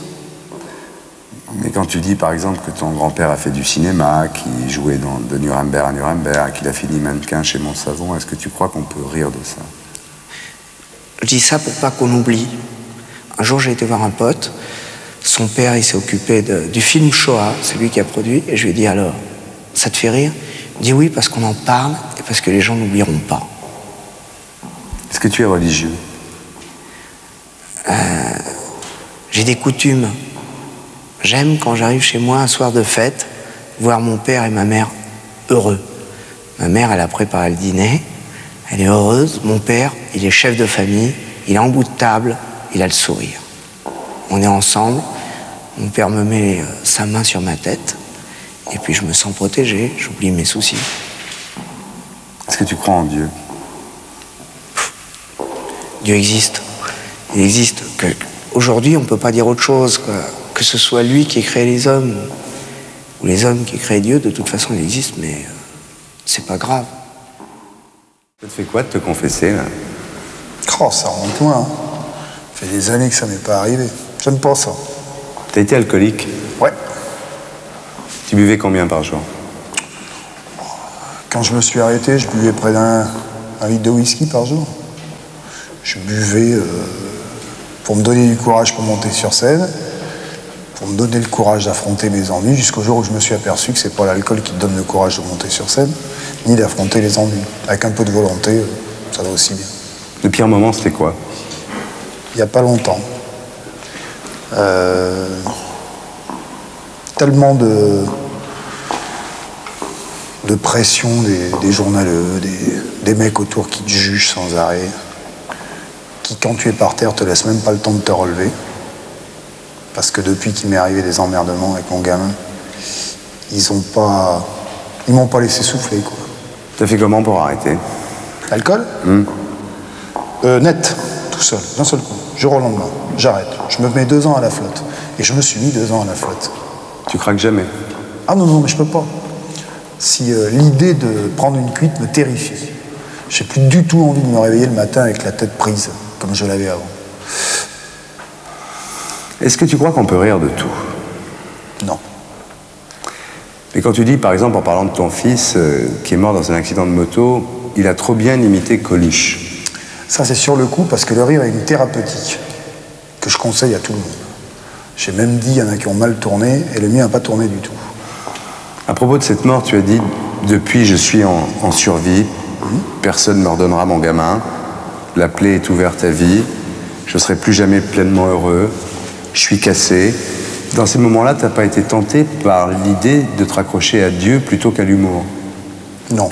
Speaker 1: Mais quand tu dis, par exemple, que ton grand-père a fait du cinéma, qu'il jouait de Nuremberg à Nuremberg, qu'il a fini mannequin chez Montsavon, est-ce que tu crois qu'on peut rire de ça?
Speaker 10: Je dis ça pour pas qu'on oublie. Un jour, j'ai été voir un pote. Son père, il s'est occupé du film Shoah, c'est lui qui a produit, et je lui ai dit alors, ça te fait rire? Il dit oui, parce qu'on en parle et parce que les gens n'oublieront pas.
Speaker 1: Est-ce que tu es religieux?
Speaker 10: J'ai des coutumes. J'aime, quand j'arrive chez moi un soir de fête, voir mon père et ma mère heureux. Ma mère, elle a préparé le dîner, elle est heureuse. Mon père, il est chef de famille, il est en bout de table, il a le sourire. On est ensemble, mon père me met sa main sur ma tête, et puis je me sens protégé, j'oublie mes soucis.
Speaker 1: Est-ce que tu crois en Dieu?
Speaker 10: Dieu existe. Il existe. Aujourd'hui, on ne peut pas dire autre chose, quoi. Que ce soit lui qui ait créé les hommes, ou les hommes qui créent Dieu, de toute façon, il existe, mais c'est pas grave.
Speaker 1: Ça te fait quoi de te confesser, là?
Speaker 15: Oh, ça remonte loin. Ça fait des années que ça m'est pas arrivé. J'aime pas ça.
Speaker 1: T'as été alcoolique?
Speaker 15: Ouais.
Speaker 1: Tu buvais combien par jour?
Speaker 15: Quand je me suis arrêté, je buvais près d'un litre de whisky par jour. Je buvais pour me donner du courage pour monter sur scène, pour me donner le courage d'affronter mes ennuis, jusqu'au jour où je me suis aperçu que c'est pas l'alcool qui te donne le courage de monter sur scène, ni d'affronter les ennuis. Avec un peu de volonté, ça va aussi bien.
Speaker 1: Le pire moment, c'était quoi?
Speaker 15: Il n'y a pas longtemps. Tellement de pression des journaleux, des mecs autour qui te jugent sans arrêt, qui, quand tu es par terre, te laissent même pas le temps de te relever. Parce que depuis qu'il m'est arrivé des emmerdements avec mon gamin, ils m'ont pas laissé souffler, quoi.
Speaker 1: T'as fait comment pour arrêter?
Speaker 15: L'alcool? Net, tout seul, d'un seul coup. Jour au lendemain, j'arrête. Je me mets 2 ans à la flotte. Et je me suis mis 2 ans à la flotte.
Speaker 1: Tu craques jamais?
Speaker 15: Ah non, mais je peux pas. Si l'idée de prendre une cuite me terrifie. J'ai plus du tout envie de me réveiller le matin avec la tête prise, comme je l'avais avant.
Speaker 1: Est-ce que tu crois qu'on peut rire de tout?
Speaker 15: Non.
Speaker 1: Mais Quand tu dis, par exemple, en parlant de ton fils qui est mort dans un accident de moto, il a trop bien imité Coluche.
Speaker 15: Ça, c'est sur le coup, parce que le rire est une thérapeutique que je conseille à tout le monde. J'ai même dit, il y en a qui ont mal tourné, et le mien n'a pas tourné du tout.
Speaker 1: À propos de cette mort, tu as dit, depuis je suis en survie, personne ne me redonnera mon gamin, la plaie est ouverte à vie, je ne serai plus jamais pleinement heureux, je suis cassé. Dans ces moments-là, tu n'as pas été tenté par l'idée de te raccrocher à Dieu plutôt qu'à l'humour?
Speaker 15: Non.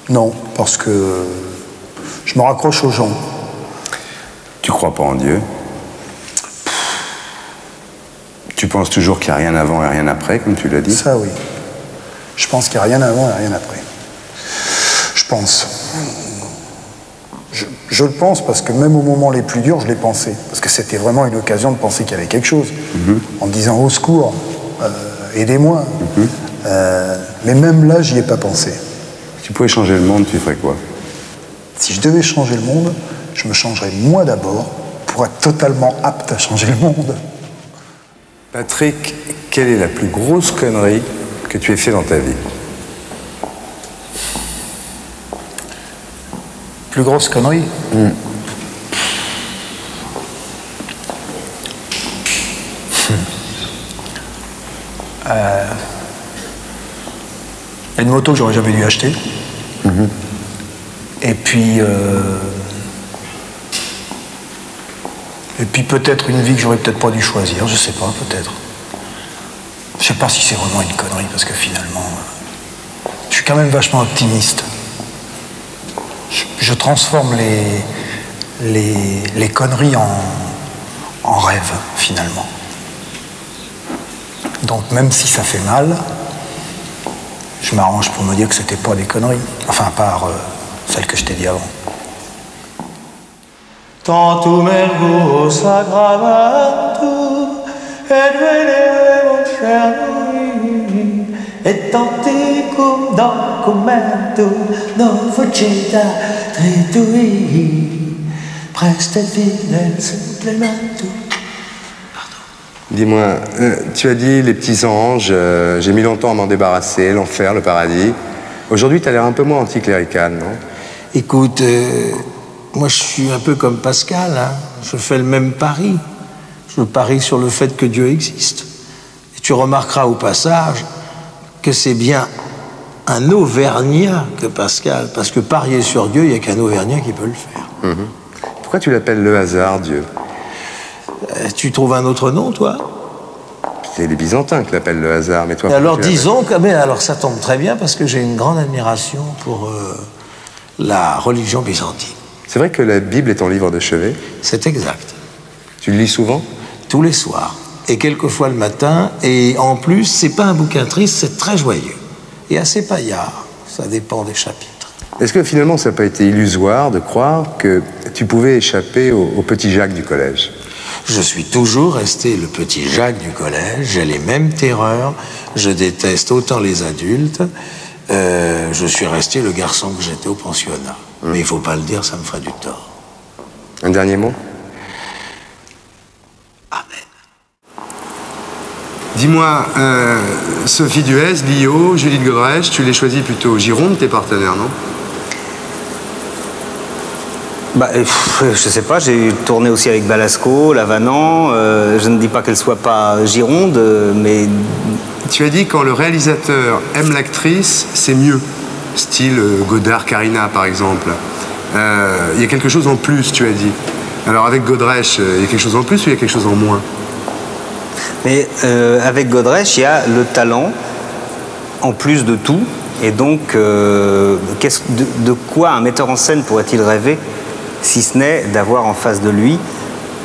Speaker 15: Non, parce que je me raccroche aux gens.
Speaker 1: Tu crois pas en Dieu? Tu penses toujours qu'il n'y a rien avant et rien après, comme tu l'as dit?
Speaker 15: Ça, oui. Je pense qu'il n'y a rien avant et rien après. Je pense. Je le pense parce que même au moment les plus durs, je l'ai pensé. Parce que c'était vraiment une occasion de penser qu'il y avait quelque chose. En me disant, au secours, aidez-moi. Mais même là, j'y ai pas pensé.
Speaker 1: Si tu pouvais changer le monde, tu ferais quoi?
Speaker 15: Si je devais changer le monde, je me changerais moi d'abord pour être totalement apte à changer le monde.
Speaker 1: Patrick, quelle est la plus grosse connerie que tu aies fait dans ta vie?
Speaker 15: Plus grosse connerie? Une moto que j'aurais jamais dû acheter. Et puis peut-être une vie que j'aurais peut-être pas dû choisir, je sais pas, peut-être. Je sais pas si c'est vraiment une connerie, parce que finalement, je suis quand même vachement optimiste. Je transforme les conneries en rêves, finalement. Donc même si ça fait mal, je m'arrange pour me dire que c'était pas des conneries. Enfin, à part celles que je t'ai dit avant.
Speaker 16: Tantum ergo sagramentum et venerem cernui et tanticum documentum non faceta tritui prestet fidel supplementum.
Speaker 1: Dis-moi, tu as dit les petits anges, j'ai mis longtemps à m'en débarrasser, l'enfer, le paradis. Aujourd'hui, tu as l'air un peu moins anticlérical, non?
Speaker 9: Écoute, moi je suis un peu comme Pascal, hein. Je fais le même pari. Je parie sur le fait que Dieu existe. Et tu remarqueras au passage que c'est bien un Auvergnat que Pascal, parce que parier sur Dieu, il n'y a qu'un Auvergnat qui peut le faire.
Speaker 1: Pourquoi tu l'appelles le hasard, Dieu?
Speaker 9: Tu trouves un autre nom, toi?
Speaker 1: C'est les Byzantins qui l'appellent le hasard, mais toi...
Speaker 9: Et alors disons que, mais alors ça tombe très bien parce que j'ai une grande admiration pour la religion byzantine.
Speaker 1: C'est vrai que la Bible est ton livre de chevet?
Speaker 9: C'est exact.
Speaker 1: Tu le lis souvent?
Speaker 9: Tous les soirs. Et quelquefois le matin. Et en plus, c'est pas un bouquin triste, c'est très joyeux. Et assez paillard. Ça dépend des chapitres.
Speaker 1: Est-ce que finalement ça n'a pas été illusoire de croire que tu pouvais échapper au petit Jacques du collège?
Speaker 9: Je suis toujours resté le petit Jacques du collège, j'ai les mêmes terreurs, je déteste autant les adultes, je suis resté le garçon que j'étais au pensionnat. Mais il ne faut pas le dire, ça me ferait du tort.
Speaker 1: Un dernier mot?
Speaker 9: Amen.
Speaker 1: Dis-moi, Sophie Duez, Lio, Judith Godrèche, tu les choisis plutôt Gironde, tes partenaires, non?
Speaker 13: Bah, je sais pas, j'ai tourné aussi avec Balasco, Lavanant, je ne dis pas qu'elle soit pas Gironde, mais...
Speaker 1: Tu as dit quand le réalisateur aime l'actrice, c'est mieux. Style Godard, Karina, par exemple. Il y a quelque chose en plus, tu as dit. Alors avec Godrèche, il y a quelque chose en plus ou il y a quelque chose en moins?
Speaker 13: Mais avec Godrèche, il y a le talent, en plus de tout, et donc, de quoi un metteur en scène pourrait-il rêver si ce n'est d'avoir en face de lui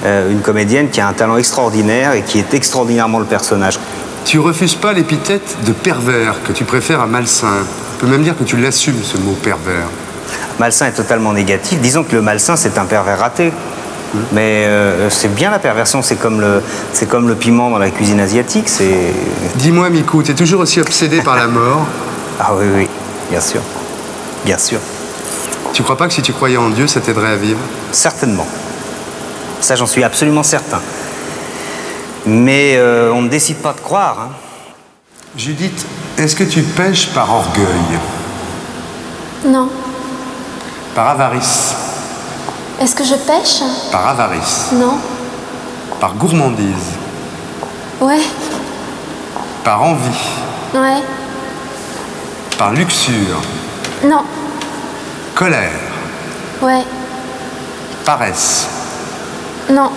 Speaker 13: une comédienne qui a un talent extraordinaire et qui est extraordinairement le personnage.
Speaker 1: Tu refuses pas l'épithète de pervers que tu préfères à malsain. On peut même dire que tu l'assumes, ce mot pervers.
Speaker 13: Malsain est totalement négatif. Disons que le malsain, c'est un pervers raté. Mais c'est bien la perversion, c'est comme le piment dans la cuisine asiatique.
Speaker 1: Dis-moi, Mikou, tu es toujours aussi obsédé par la mort?
Speaker 13: Ah oui, oui, bien sûr. Bien sûr.
Speaker 1: Tu crois pas que si tu croyais en Dieu, ça t'aiderait à vivre?
Speaker 13: Certainement. Ça, j'en suis absolument certain. Mais on ne décide pas de croire. Hein.
Speaker 1: Judith, est-ce que tu pêches par orgueil?
Speaker 17: Non.
Speaker 1: Par avarice?
Speaker 17: Est-ce que je pêche?
Speaker 1: Par avarice?
Speaker 17: Non.
Speaker 1: Par gourmandise?
Speaker 17: Ouais.
Speaker 1: Par envie?
Speaker 17: Ouais.
Speaker 1: Par luxure?
Speaker 17: Non.
Speaker 1: Colère?
Speaker 17: Ouais.
Speaker 1: Paresse?
Speaker 17: Non.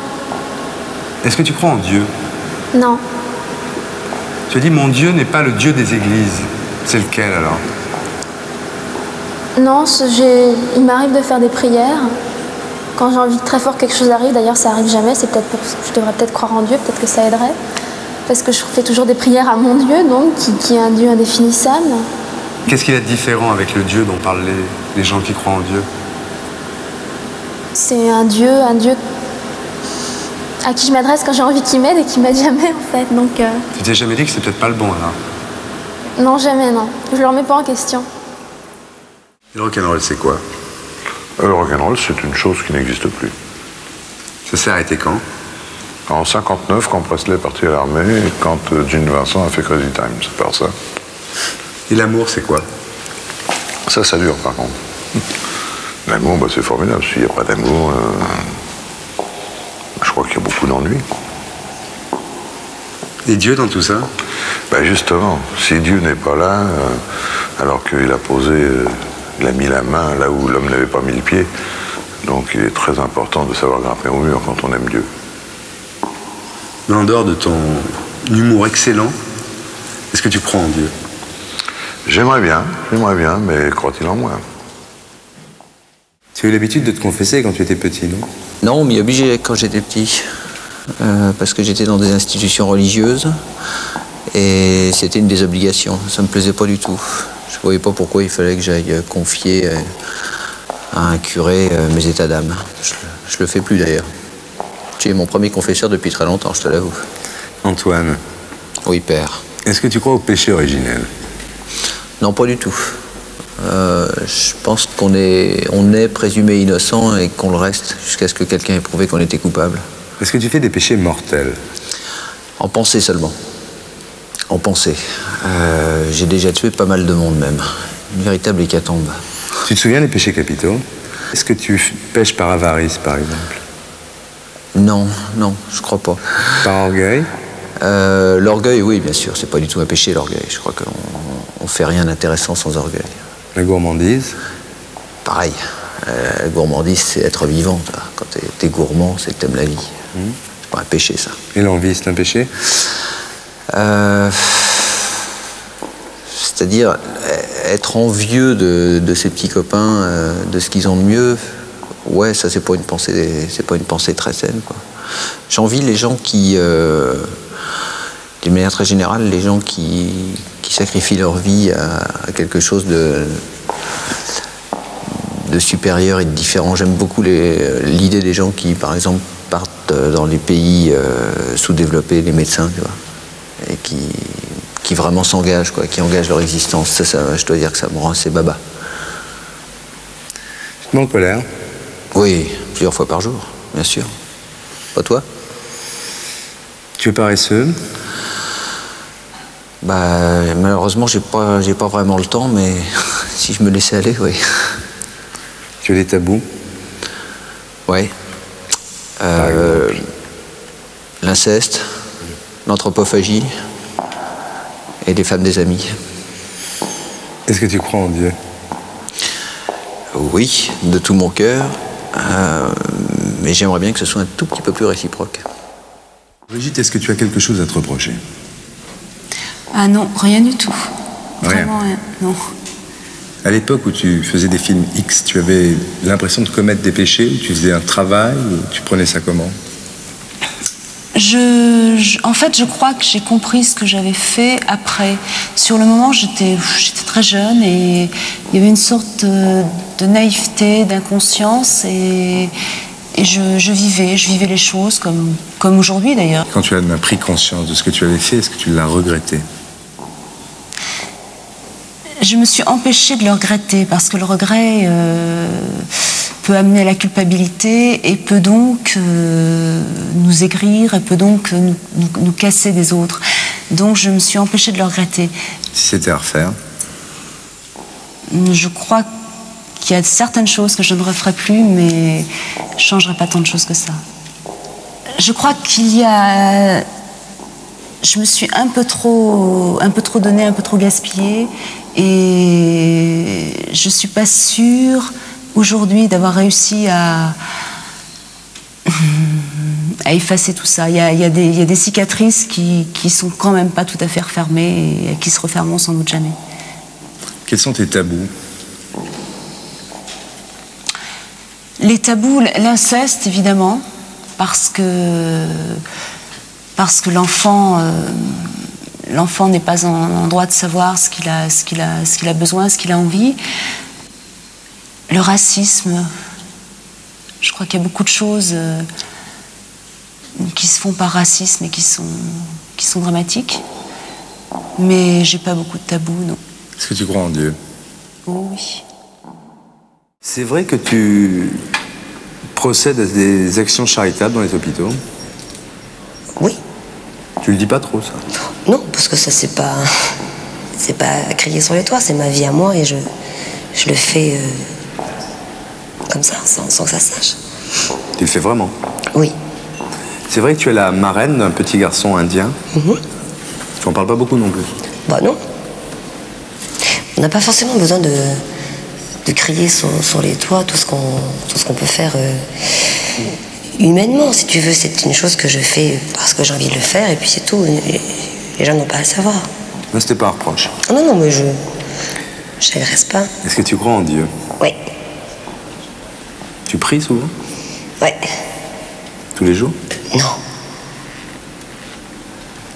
Speaker 1: Est-ce que tu crois en Dieu?
Speaker 17: Non.
Speaker 1: Tu as dit mon Dieu n'est pas le Dieu des églises. C'est lequel alors?
Speaker 17: Non, il m'arrive de faire des prières. Quand j'ai envie que très fort quelque chose arrive, d'ailleurs ça arrive jamais, c'est peut-être je devrais peut-être croire en Dieu, peut-être que ça aiderait. Parce que je fais toujours des prières à mon Dieu, donc, qui est un Dieu indéfinissable.
Speaker 1: Qu'est-ce qu'il y a de différent avec le Dieu dont parlent les gens qui croient en Dieu?
Speaker 17: C'est un Dieu à qui je m'adresse quand j'ai envie qu'il m'aide et qui m'aide jamais en fait. Donc,
Speaker 1: Tu t'es jamais dit que c'est peut-être pas le bon alors?
Speaker 17: non, jamais, non. Je le remets pas en question.
Speaker 1: Le rock'n'roll, c'est quoi?
Speaker 18: Le rock'n'roll, c'est une chose qui n'existe plus.
Speaker 1: Ça s'est arrêté quand?
Speaker 18: En 59, quand Presley est parti à l'armée, et quand Gene Vincent a fait Crazy Time, c'est par ça.
Speaker 1: Et l'amour, c'est quoi?
Speaker 18: Ça dure par contre. L'amour, bah, c'est formidable. S'il n'y a pas d'amour, je crois qu'il y a beaucoup d'ennuis.
Speaker 1: Et Dieu dans tout ça?
Speaker 18: Ben justement, si Dieu n'est pas là, alors qu'il a posé, il a mis la main là où l'homme n'avait pas mis le pied, donc il est très important de savoir grimper au mur quand on aime Dieu.
Speaker 1: Mais en dehors de ton humour excellent, est-ce que tu crois en Dieu?
Speaker 18: J'aimerais bien, mais croit-il en moi?
Speaker 1: Tu as eu l'habitude de te confesser quand tu étais petit, non?
Speaker 4: Non, on m'y obligeait quand j'étais petit, parce que j'étais dans des institutions religieuses, et c'était une des obligations. Ça me plaisait pas du tout. Je voyais pas pourquoi il fallait que j'aille confier à un curé mes états d'âme. Je le fais plus d'ailleurs. J'ai mon premier confesseur depuis très longtemps, je te l'avoue.
Speaker 1: Antoine.
Speaker 4: Oui, père.
Speaker 1: Est-ce que tu crois au péché originel?
Speaker 4: Non, pas du tout. Je pense qu'on est présumé innocent et qu'on le reste jusqu'à ce que quelqu'un ait prouvé qu'on était coupable.
Speaker 1: Est-ce que tu fais des péchés mortels?
Speaker 4: En pensée seulement. En pensée. J'ai déjà tué pas mal de monde même. Une véritable hécatombe.
Speaker 1: Tu te souviens des péchés capitaux? Est-ce que tu pêches par avarice, par exemple?
Speaker 4: Non, je crois pas.
Speaker 1: Par orgueil?
Speaker 4: L'orgueil, oui, bien sûr. C'est pas du tout un péché, l'orgueil. Je crois qu'on fait rien d'intéressant sans orgueil.
Speaker 1: La gourmandise?
Speaker 4: Pareil. La gourmandise, c'est être vivant. Quand t'es gourmand, c'est que t'aimes la vie. C'est pas un péché, ça.
Speaker 1: Et l'envie, c'est un péché?
Speaker 4: C'est-à-dire être envieux de ses petits copains, de ce qu'ils ont de mieux. Ouais, ça c'est pas une pensée très saine, quoi. J'envie les gens qui, d'une manière très générale, les gens qui sacrifient leur vie à quelque chose de supérieur et de différent. J'aime beaucoup l'idée des gens qui, par exemple, partent dans les pays sous-développés, les médecins, tu vois, et qui vraiment s'engagent, quoi, qui engagent leur existence. Ça, je dois dire que ça me rend assez baba.
Speaker 1: Tu te mets en colère?
Speaker 4: Oui, plusieurs fois par jour, bien sûr. Pas toi?
Speaker 1: Tu es paresseux?
Speaker 4: Bah, malheureusement, j'ai pas vraiment le temps, mais si je me laissais aller, oui.
Speaker 1: Tu as des tabous?
Speaker 4: Oui. L'inceste, l'anthropophagie et les femmes des amis.
Speaker 1: Est-ce que tu crois en Dieu?
Speaker 4: Oui, de tout mon cœur, mais j'aimerais bien que ce soit un tout petit peu plus réciproque.
Speaker 1: Brigitte, est-ce que tu as quelque chose à te reprocher?
Speaker 19: Ah non, rien du tout.
Speaker 1: Rien.
Speaker 19: Vraiment rien, non.
Speaker 1: À l'époque où tu faisais des films X, tu avais l'impression de commettre des péchés, ou tu faisais un travail, ou tu prenais ça comment?
Speaker 19: En fait, je crois que j'ai compris ce que j'avais fait après. Sur le moment, j'étais très jeune et il y avait une sorte de naïveté, d'inconscience et je vivais les choses comme aujourd'hui d'ailleurs.
Speaker 1: Quand tu as pris conscience de ce que tu avais fait, est-ce que tu l'as regretté?
Speaker 19: Je me suis empêchée de le regretter parce que le regret peut amener à la culpabilité et peut donc nous aigrir et peut donc nous casser des autres. Donc je me suis empêchée de le regretter.
Speaker 14: Si c'était à refaire?
Speaker 19: Je crois qu'il y a certaines choses que je ne referai plus, mais je ne changerai pas tant de choses que ça. Je crois qu'il y a... Je me suis un peu trop donnée, un peu trop gaspillée, et je ne suis pas sûre aujourd'hui d'avoir réussi à effacer tout ça. Il y a des cicatrices qui sont quand même pas tout à fait refermées et qui se refermeront sans doute jamais.
Speaker 14: Quels sont tes tabous?
Speaker 19: Les tabous, l'inceste évidemment, parce que l'enfant n'est pas en droit de savoir ce qu'il a besoin, ce qu'il a envie. Le racisme, je crois qu'il y a beaucoup de choses qui se font par racisme et qui sont dramatiques. Mais j'ai pas beaucoup de tabous, non.
Speaker 14: Est-ce que tu crois en Dieu?
Speaker 19: Oh oui.
Speaker 14: C'est vrai que tu procèdes à des actions charitables dans les hôpitaux?
Speaker 10: Oui.
Speaker 14: Tu le dis pas trop, ça?
Speaker 10: Non, parce que ça, c'est pas crier sur les toits, c'est ma vie à moi et je le fais comme ça, sans que ça se sache.
Speaker 14: Tu le fais vraiment?
Speaker 10: Oui.
Speaker 14: C'est vrai que tu es la marraine d'un petit garçon indien? Tu en parles pas beaucoup non plus?
Speaker 10: Bah non. On n'a pas forcément besoin de crier sur les toits tout ce qu'on peut faire humainement, si tu veux. C'est une chose que je fais parce que j'ai envie de le faire et puis c'est tout. Et les gens n'ont pas à le savoir.
Speaker 14: Non, c'était pas un reproche.
Speaker 10: Non, mais je n'agresse pas.
Speaker 14: Est-ce que tu crois en Dieu?
Speaker 10: Oui.
Speaker 14: Tu pries souvent?
Speaker 10: Oui.
Speaker 14: Tous les jours?
Speaker 10: Non.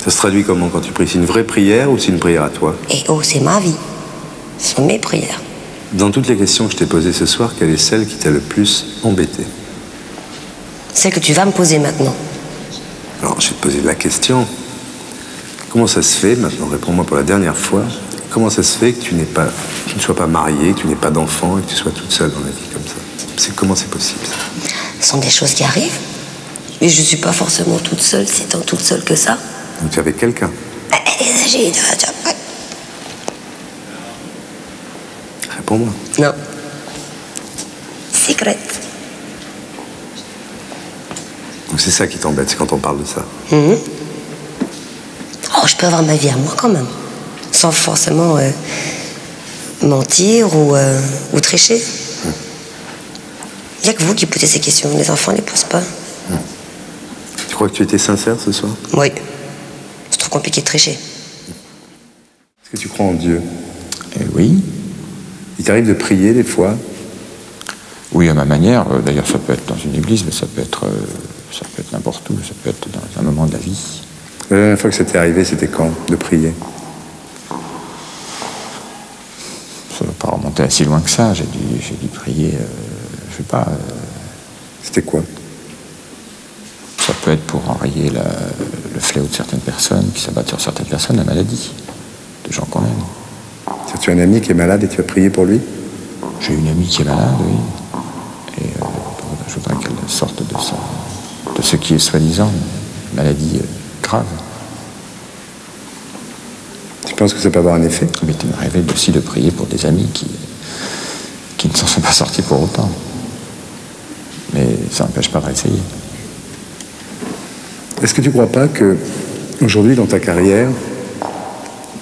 Speaker 14: Ça se traduit comment quand tu pries? C'est une vraie prière ou c'est une prière à toi?
Speaker 10: Et oh, c'est ma vie. Ce sont mes prières.
Speaker 14: Dans toutes les questions que je t'ai posées ce soir, quelle est celle qui t'a le plus embêté?
Speaker 10: Celle que tu vas me poser maintenant.
Speaker 14: Alors, je vais te poser la question. Comment ça se fait, maintenant, réponds-moi pour la dernière fois, comment ça se fait que tu ne sois pas mariée, que tu n'aies pas d'enfant et que tu sois toute seule dans la vie comme ça? Comment c'est possible, ça?
Speaker 10: Ce sont des choses qui arrivent. Mais je ne suis pas forcément toute seule, si tant toute seule que ça.
Speaker 14: Donc tu es avec quelqu'un? Réponds-moi.
Speaker 10: Non. Secret.
Speaker 14: Donc c'est ça qui t'embête, c'est quand on parle de ça?
Speaker 10: Oh, je peux avoir ma vie à moi quand même. Sans forcément mentir ou tricher. Il n'y a que vous qui posez ces questions. Les enfants ne les posent pas.
Speaker 14: Tu crois que tu étais sincère ce soir?
Speaker 10: Oui. C'est trop compliqué de tricher.
Speaker 14: Est-ce que tu crois en Dieu?
Speaker 7: Oui.
Speaker 14: Il t'arrive de prier des fois?
Speaker 7: Oui, à ma manière. D'ailleurs, ça peut être dans une église, mais ça peut être n'importe où. Ça peut être dans un moment de la vie.
Speaker 14: La dernière fois que ça t'est arrivé, c'était quand, de prier?
Speaker 7: Ça ne va pas remonter si loin que ça. J'ai dû prier, je sais pas.
Speaker 14: C'était quoi?
Speaker 7: Ça peut être pour enrayer le fléau de certaines personnes qui s'abattent sur certaines personnes, la maladie, de gens qu'on aime.
Speaker 14: Tu as un ami qui est malade et tu as prié pour lui?
Speaker 7: J'ai une amie qui est malade, oui. Et je voudrais qu'elle sorte de ce qui est soi-disant une maladie grave.
Speaker 14: Tu penses que ça peut avoir un effet?
Speaker 7: Mais il m'arrivait aussi de prier pour des amis qui ne s'en sont pas sortis pour autant. Mais ça n'empêche pas de réessayer.
Speaker 14: Est-ce que tu ne crois pas que aujourd'hui dans ta carrière,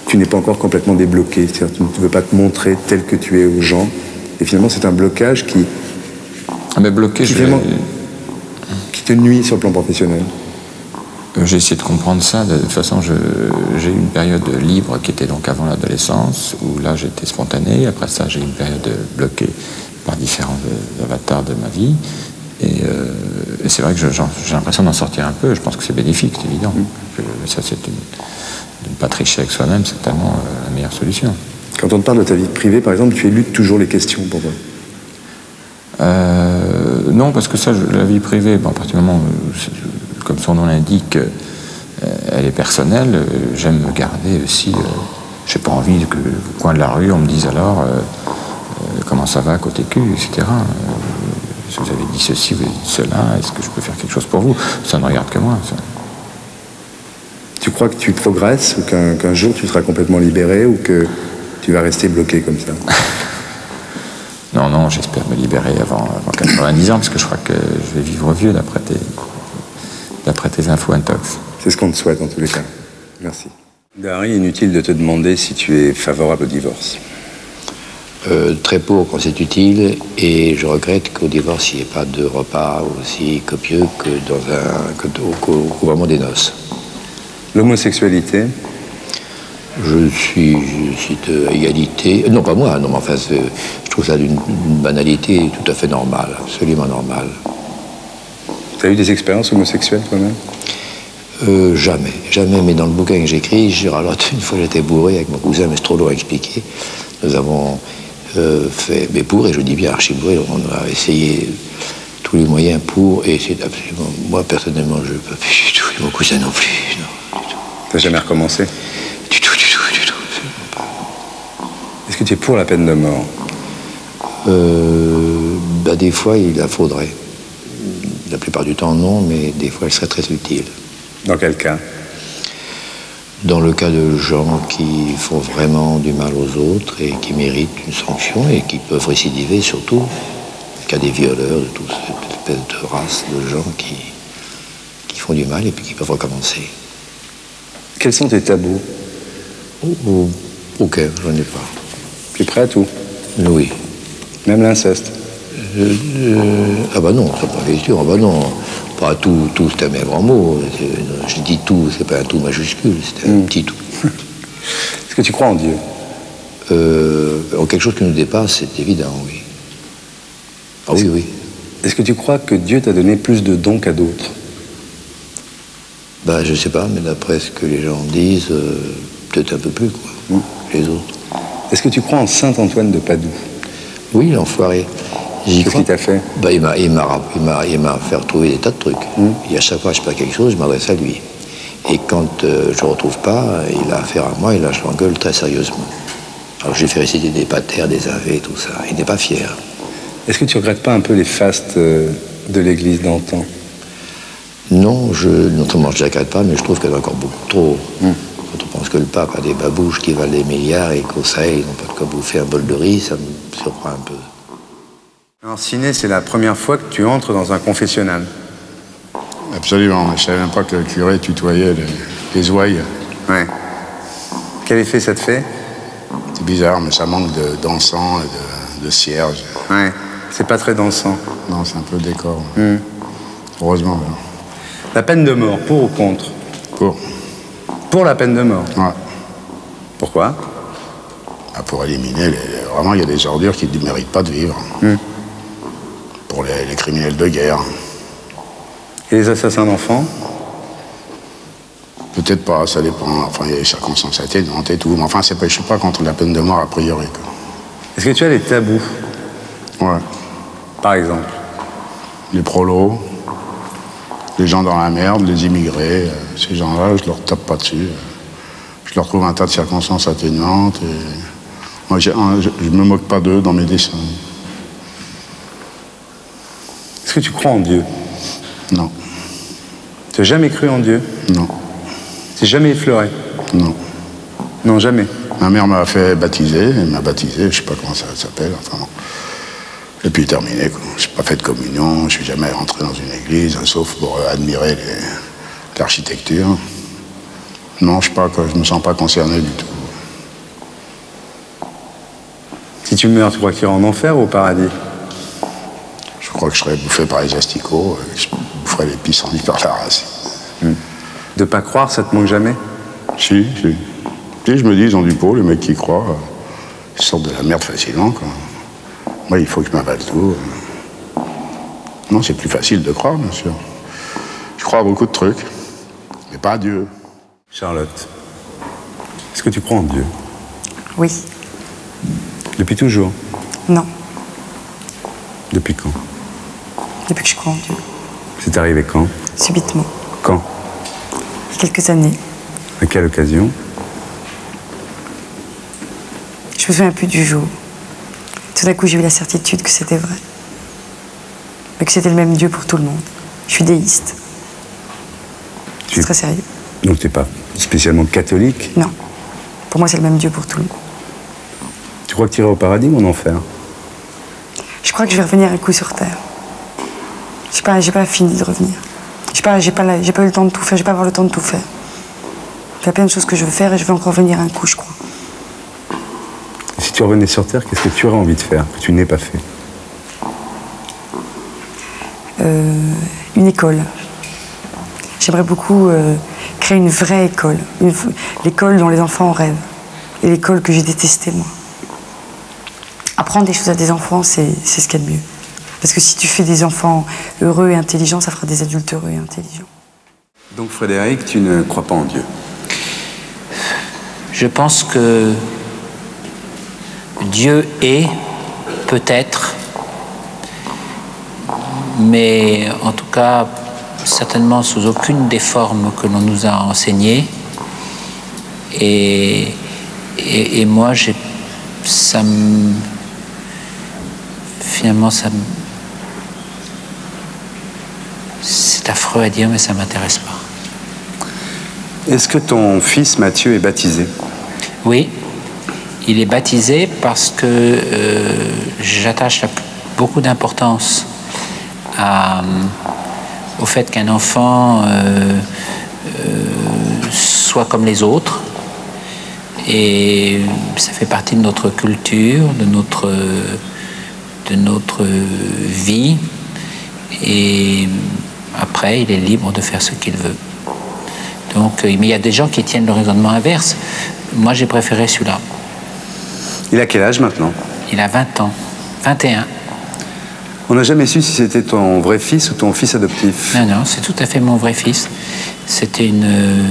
Speaker 14: tu n'es pas encore complètement débloqué? C'est-à-dire tu ne veux pas te montrer tel que tu es aux gens. Et finalement, c'est un blocage qui...
Speaker 7: Ah mais bloqué,
Speaker 14: qui te nuit sur le plan professionnel.
Speaker 7: J'ai essayé de comprendre ça. De toute façon, j'ai eu une période libre qui était donc avant l'adolescence, où là j'étais spontané. Après ça, j'ai eu une période bloquée par différents avatars de ma vie. Et c'est vrai que j'ai l'impression d'en sortir un peu. Je pense que c'est bénéfique, c'est évident. Ça, c'est de ne pas tricher avec soi-même, c'est tellement la meilleure solution.
Speaker 14: Quand on te parle de ta vie privée, par exemple, tu éludes toujours les questions pour toi?
Speaker 7: Non, parce que ça, la vie privée, à partir du moment où, comme son nom l'indique, elle est personnelle, j'aime me garder aussi. J'ai pas envie que au coin de la rue, on me dise alors comment ça va côté cul, etc. Si vous avez dit ceci, vous avez dit cela, est-ce que je peux faire quelque chose pour vous? Ça ne regarde que moi, ça.
Speaker 1: Tu crois que tu progresses ou qu'un jour tu seras complètement libéré ou que tu vas rester bloqué comme ça?
Speaker 7: Non, non, j'espère me libérer avant 90 ans, parce que je crois que je vais vivre vieux d'après tes infos intox.
Speaker 1: C'est ce qu'on te souhaite en tous les cas. Merci. Dari, inutile de te demander si tu es favorable au divorce.
Speaker 20: Très pour quand c'est utile, et je regrette qu'au divorce il n'y ait pas de repas aussi copieux qu'au couvrement des noces.
Speaker 1: L'homosexualité?
Speaker 20: Je suis de égalité. Non, pas moi, non, mais enfin, je trouve ça d'une banalité tout à fait normale, absolument normale.
Speaker 1: Tu as eu des expériences homosexuelles toi-même?
Speaker 20: Jamais, jamais, mais dans le bouquin que j'écris, je ralote, une fois j'étais bourré avec mon cousin, mais c'est trop long à expliquer. Nous avons fait, mais pour, et je dis bien archi bourré, on a essayé tous les moyens pour, et c'est absolument, moi personnellement, je ne peux plus du tout, et mon cousin non plus, non, du tout.
Speaker 1: T'as jamais recommencé?
Speaker 20: Du tout, absolument pas.
Speaker 1: Est-ce que tu es pour la peine de mort?
Speaker 20: Des fois, il la faudrait. La plupart du temps, non, mais des fois, elle serait très utile.
Speaker 1: Dans quel cas?
Speaker 20: Dans le cas de gens qui font vraiment du mal aux autres et qui méritent une sanction et qui peuvent récidiver surtout. Le cas des violeurs, de toute cette espèce de race de gens qui font du mal et puis qui peuvent recommencer.
Speaker 1: Quels sont tes tabous?
Speaker 20: Aucun, j'en ai pas.
Speaker 1: Tu es prêt à tout?
Speaker 20: Oui.
Speaker 1: Même l'inceste?
Speaker 20: Ah bah non, c'est pas question, ah bah non. Pas tout, c'est un grand mot. Je dis tout, c'est pas un tout majuscule, c'est un petit tout.
Speaker 1: Est-ce que tu crois en Dieu?
Speaker 20: En quelque chose qui nous dépasse, c'est évident, oui. Ah oui, oui.
Speaker 1: Est-ce que tu crois que Dieu t'a donné plus de dons qu'à d'autres?
Speaker 20: Je sais pas, mais d'après ce que les gens disent, peut-être un peu plus, quoi, les autres.
Speaker 1: Est-ce que tu crois en Saint Antoine de Padoue?
Speaker 20: Oui, l'enfoiré.
Speaker 1: Qu'est-ce qu'il t'a fait?
Speaker 20: Il m'a fait retrouver des tas de trucs. Et à chaque fois que je perds quelque chose, je m'adresse à lui. Et quand je ne retrouve pas, il a affaire à moi et là je l'engueule très sérieusement. Alors j'ai fait réciter des patères, des ave, tout ça. Il n'est pas fier.
Speaker 1: Est-ce que tu ne regrettes pas un peu les fastes de l'église d'antan?
Speaker 20: Non, non seulement je ne les regrette pas, mais je trouve qu'il y en a encore beaucoup trop. Quand on pense que le pape a des babouches qui valent des milliards et qu'au Sahel, ils n'ont pas de quoi bouffer un bol de riz, ça me surprend un peu.
Speaker 1: Alors, Ciné, c'est la première fois que tu entres dans un confessionnal.
Speaker 2: Absolument, je ne savais même pas que le curé tutoyait les ouailles.
Speaker 1: Ouais. Quel effet ça te fait?
Speaker 2: C'est bizarre, mais ça manque d'encens et de cierge.
Speaker 1: Ouais, c'est pas très dansant.
Speaker 2: Non, c'est un peu le décor. Heureusement. Alors.
Speaker 1: La peine de mort, pour ou contre?
Speaker 2: Pour.
Speaker 1: Pour la peine de mort?
Speaker 2: Ouais.
Speaker 1: Pourquoi?
Speaker 2: Pour éliminer, vraiment, il y a des ordures qui ne méritent pas de vivre. Pour les criminels de guerre.
Speaker 1: Et les assassins d'enfants?
Speaker 2: Peut-être pas, ça dépend. Enfin, il y a des circonstances atténuantes et tout. Mais enfin, je ne suis pas contre la peine de mort a priori.
Speaker 1: Est-ce que tu as des tabous?
Speaker 2: Ouais.
Speaker 1: Par exemple?
Speaker 2: Les prolos, les gens dans la merde, les immigrés, ces gens-là, je leur tape pas dessus. Je leur trouve un tas de circonstances atténuantes. Et moi, je me moque pas d'eux dans mes dessins.
Speaker 1: Est-ce que tu crois en Dieu?
Speaker 2: Non.
Speaker 1: Tu n'as jamais cru en Dieu?
Speaker 2: Non.
Speaker 1: Tu n'es jamais effleuré?
Speaker 2: Non.
Speaker 1: Non, jamais.
Speaker 2: Ma mère m'a fait baptiser, elle m'a baptisé, je ne sais pas comment ça s'appelle, enfin. Et puis terminé, quoi. Je n'ai pas fait de communion, je ne suis jamais rentré dans une église, sauf pour admirer l'architecture. Non, je ne me sens pas concerné du tout.
Speaker 1: Si tu meurs, tu crois que tu iras en enfer ou au paradis?
Speaker 2: Je crois que je serais bouffé par les asticots, je boufferais les pissenlits par la racine.
Speaker 1: De pas croire, ça te manque jamais?
Speaker 2: Si. Si, je me dis, ils ont du pot, les mecs qui croient. Ils sortent de la merde facilement, quoi. Moi, il faut que je m'avale tout. Non, c'est plus facile de croire, bien sûr. Je crois à beaucoup de trucs, mais pas à Dieu.
Speaker 1: Charlotte, est-ce que tu crois en Dieu?
Speaker 21: Oui.
Speaker 1: Depuis toujours?
Speaker 21: Non.
Speaker 1: Depuis quand?
Speaker 21: Depuis que je crois en Dieu.
Speaker 1: C'est arrivé quand?
Speaker 21: Subitement.
Speaker 1: Quand?
Speaker 21: Il y a quelques années.
Speaker 1: À quelle occasion?
Speaker 21: Je me souviens plus du jour. Tout d'un coup, j'ai eu la certitude que c'était vrai. Mais que c'était le même Dieu pour tout le monde. Je suis déiste. C'est très sérieux.
Speaker 1: Donc t'es pas spécialement catholique.
Speaker 21: Non. Pour moi, c'est le même Dieu pour tout le monde.
Speaker 1: Tu crois que tu iras au paradis ou en enfer?
Speaker 21: Je crois que je vais revenir un coup sur Terre. J'ai pas fini de revenir. J'ai pas eu le temps de tout faire, je vais pas avoir le temps de tout faire. Il y a plein de choses que je veux faire et je vais encore revenir un coup, je crois.
Speaker 1: Si tu revenais sur Terre, qu'est-ce que tu aurais envie de faire, que tu n'aies pas fait?
Speaker 21: Une école. J'aimerais beaucoup créer une vraie école. L'école dont les enfants rêvent. Et l'école que j'ai détestée, moi. Apprendre des choses à des enfants, c'est ce qu'il y a de mieux. Parce que si tu fais des enfants heureux et intelligents, ça fera des adultes heureux et intelligents.
Speaker 1: Donc Frédéric, tu ne crois pas en Dieu?
Speaker 13: Je pense que Dieu est, peut-être, mais en tout cas, certainement sous aucune des formes que l'on nous a enseignées. Et moi, finalement, c'est affreux à dire, mais ça ne m'intéresse pas.
Speaker 1: Est-ce que ton fils Mathieu est baptisé?
Speaker 13: Oui, il est baptisé parce que j'attache beaucoup d'importance au fait qu'un enfant soit comme les autres. Et ça fait partie de notre culture, de notre vie. Et après, il est libre de faire ce qu'il veut. Donc, mais il y a des gens qui tiennent le raisonnement inverse. Moi, j'ai préféré celui-là.
Speaker 1: Il a quel âge maintenant?
Speaker 13: Il a 20 ans. 21.
Speaker 1: On n'a jamais su si c'était ton vrai fils ou ton fils adoptif.
Speaker 13: Non, non, c'est tout à fait mon vrai fils. C'était une...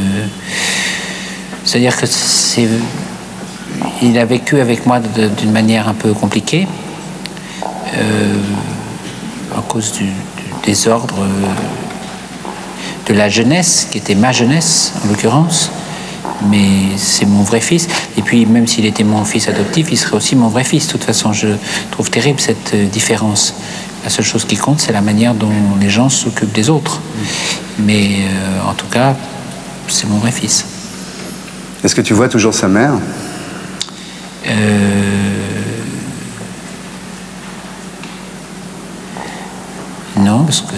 Speaker 13: C'est-à-dire que il a vécu avec moi d'une manière un peu compliquée, à cause du désordre de la jeunesse, qui était ma jeunesse en l'occurrence, mais c'est mon vrai fils. Et puis même s'il était mon fils adoptif, il serait aussi mon vrai fils. De toute façon, je trouve terrible cette différence. La seule chose qui compte, c'est la manière dont les gens s'occupent des autres. Mais en tout cas, c'est mon vrai fils.
Speaker 1: Est-ce que tu vois toujours sa mère?
Speaker 13: Non, parce que...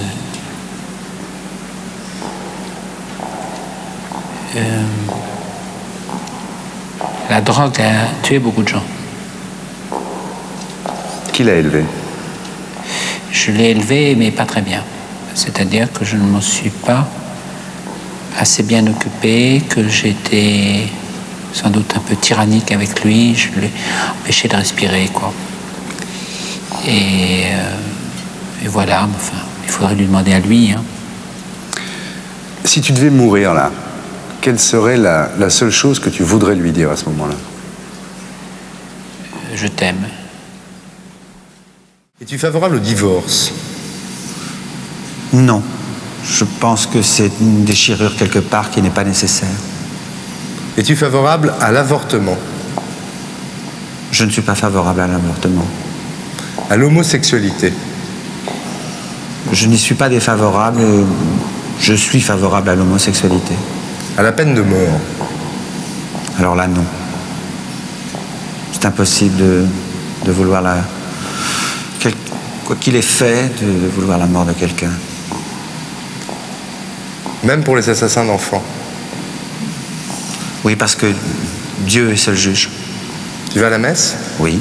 Speaker 13: la drogue a tué beaucoup de gens.
Speaker 1: Qui l'a élevé?
Speaker 13: Je l'ai élevé, mais pas très bien. C'est-à-dire que je ne m'en suis pas assez bien occupé, que j'étais sans doute un peu tyrannique avec lui, je l'ai empêché de respirer, quoi. Et voilà, enfin, il faudrait lui demander à lui. Hein.
Speaker 1: Si tu devais mourir là, quelle serait la seule chose que tu voudrais lui dire à ce moment-là?
Speaker 13: Je t'aime.
Speaker 1: Es-tu favorable au divorce?
Speaker 3: Non. Je pense que c'est une déchirure quelque part qui n'est pas nécessaire.
Speaker 1: Es-tu favorable à l'avortement?
Speaker 3: Je ne suis pas favorable à l'avortement.
Speaker 1: À l'homosexualité?
Speaker 3: Je n'y suis pas défavorable, je suis favorable à l'homosexualité.
Speaker 1: À la peine de mort?
Speaker 3: Alors là, non. C'est impossible de vouloir quoi qu'il ait fait, de vouloir la mort de quelqu'un.
Speaker 1: Même pour les assassins d'enfants?
Speaker 3: Oui, parce que Dieu est seul juge.
Speaker 1: Tu vas à la messe?
Speaker 3: Oui.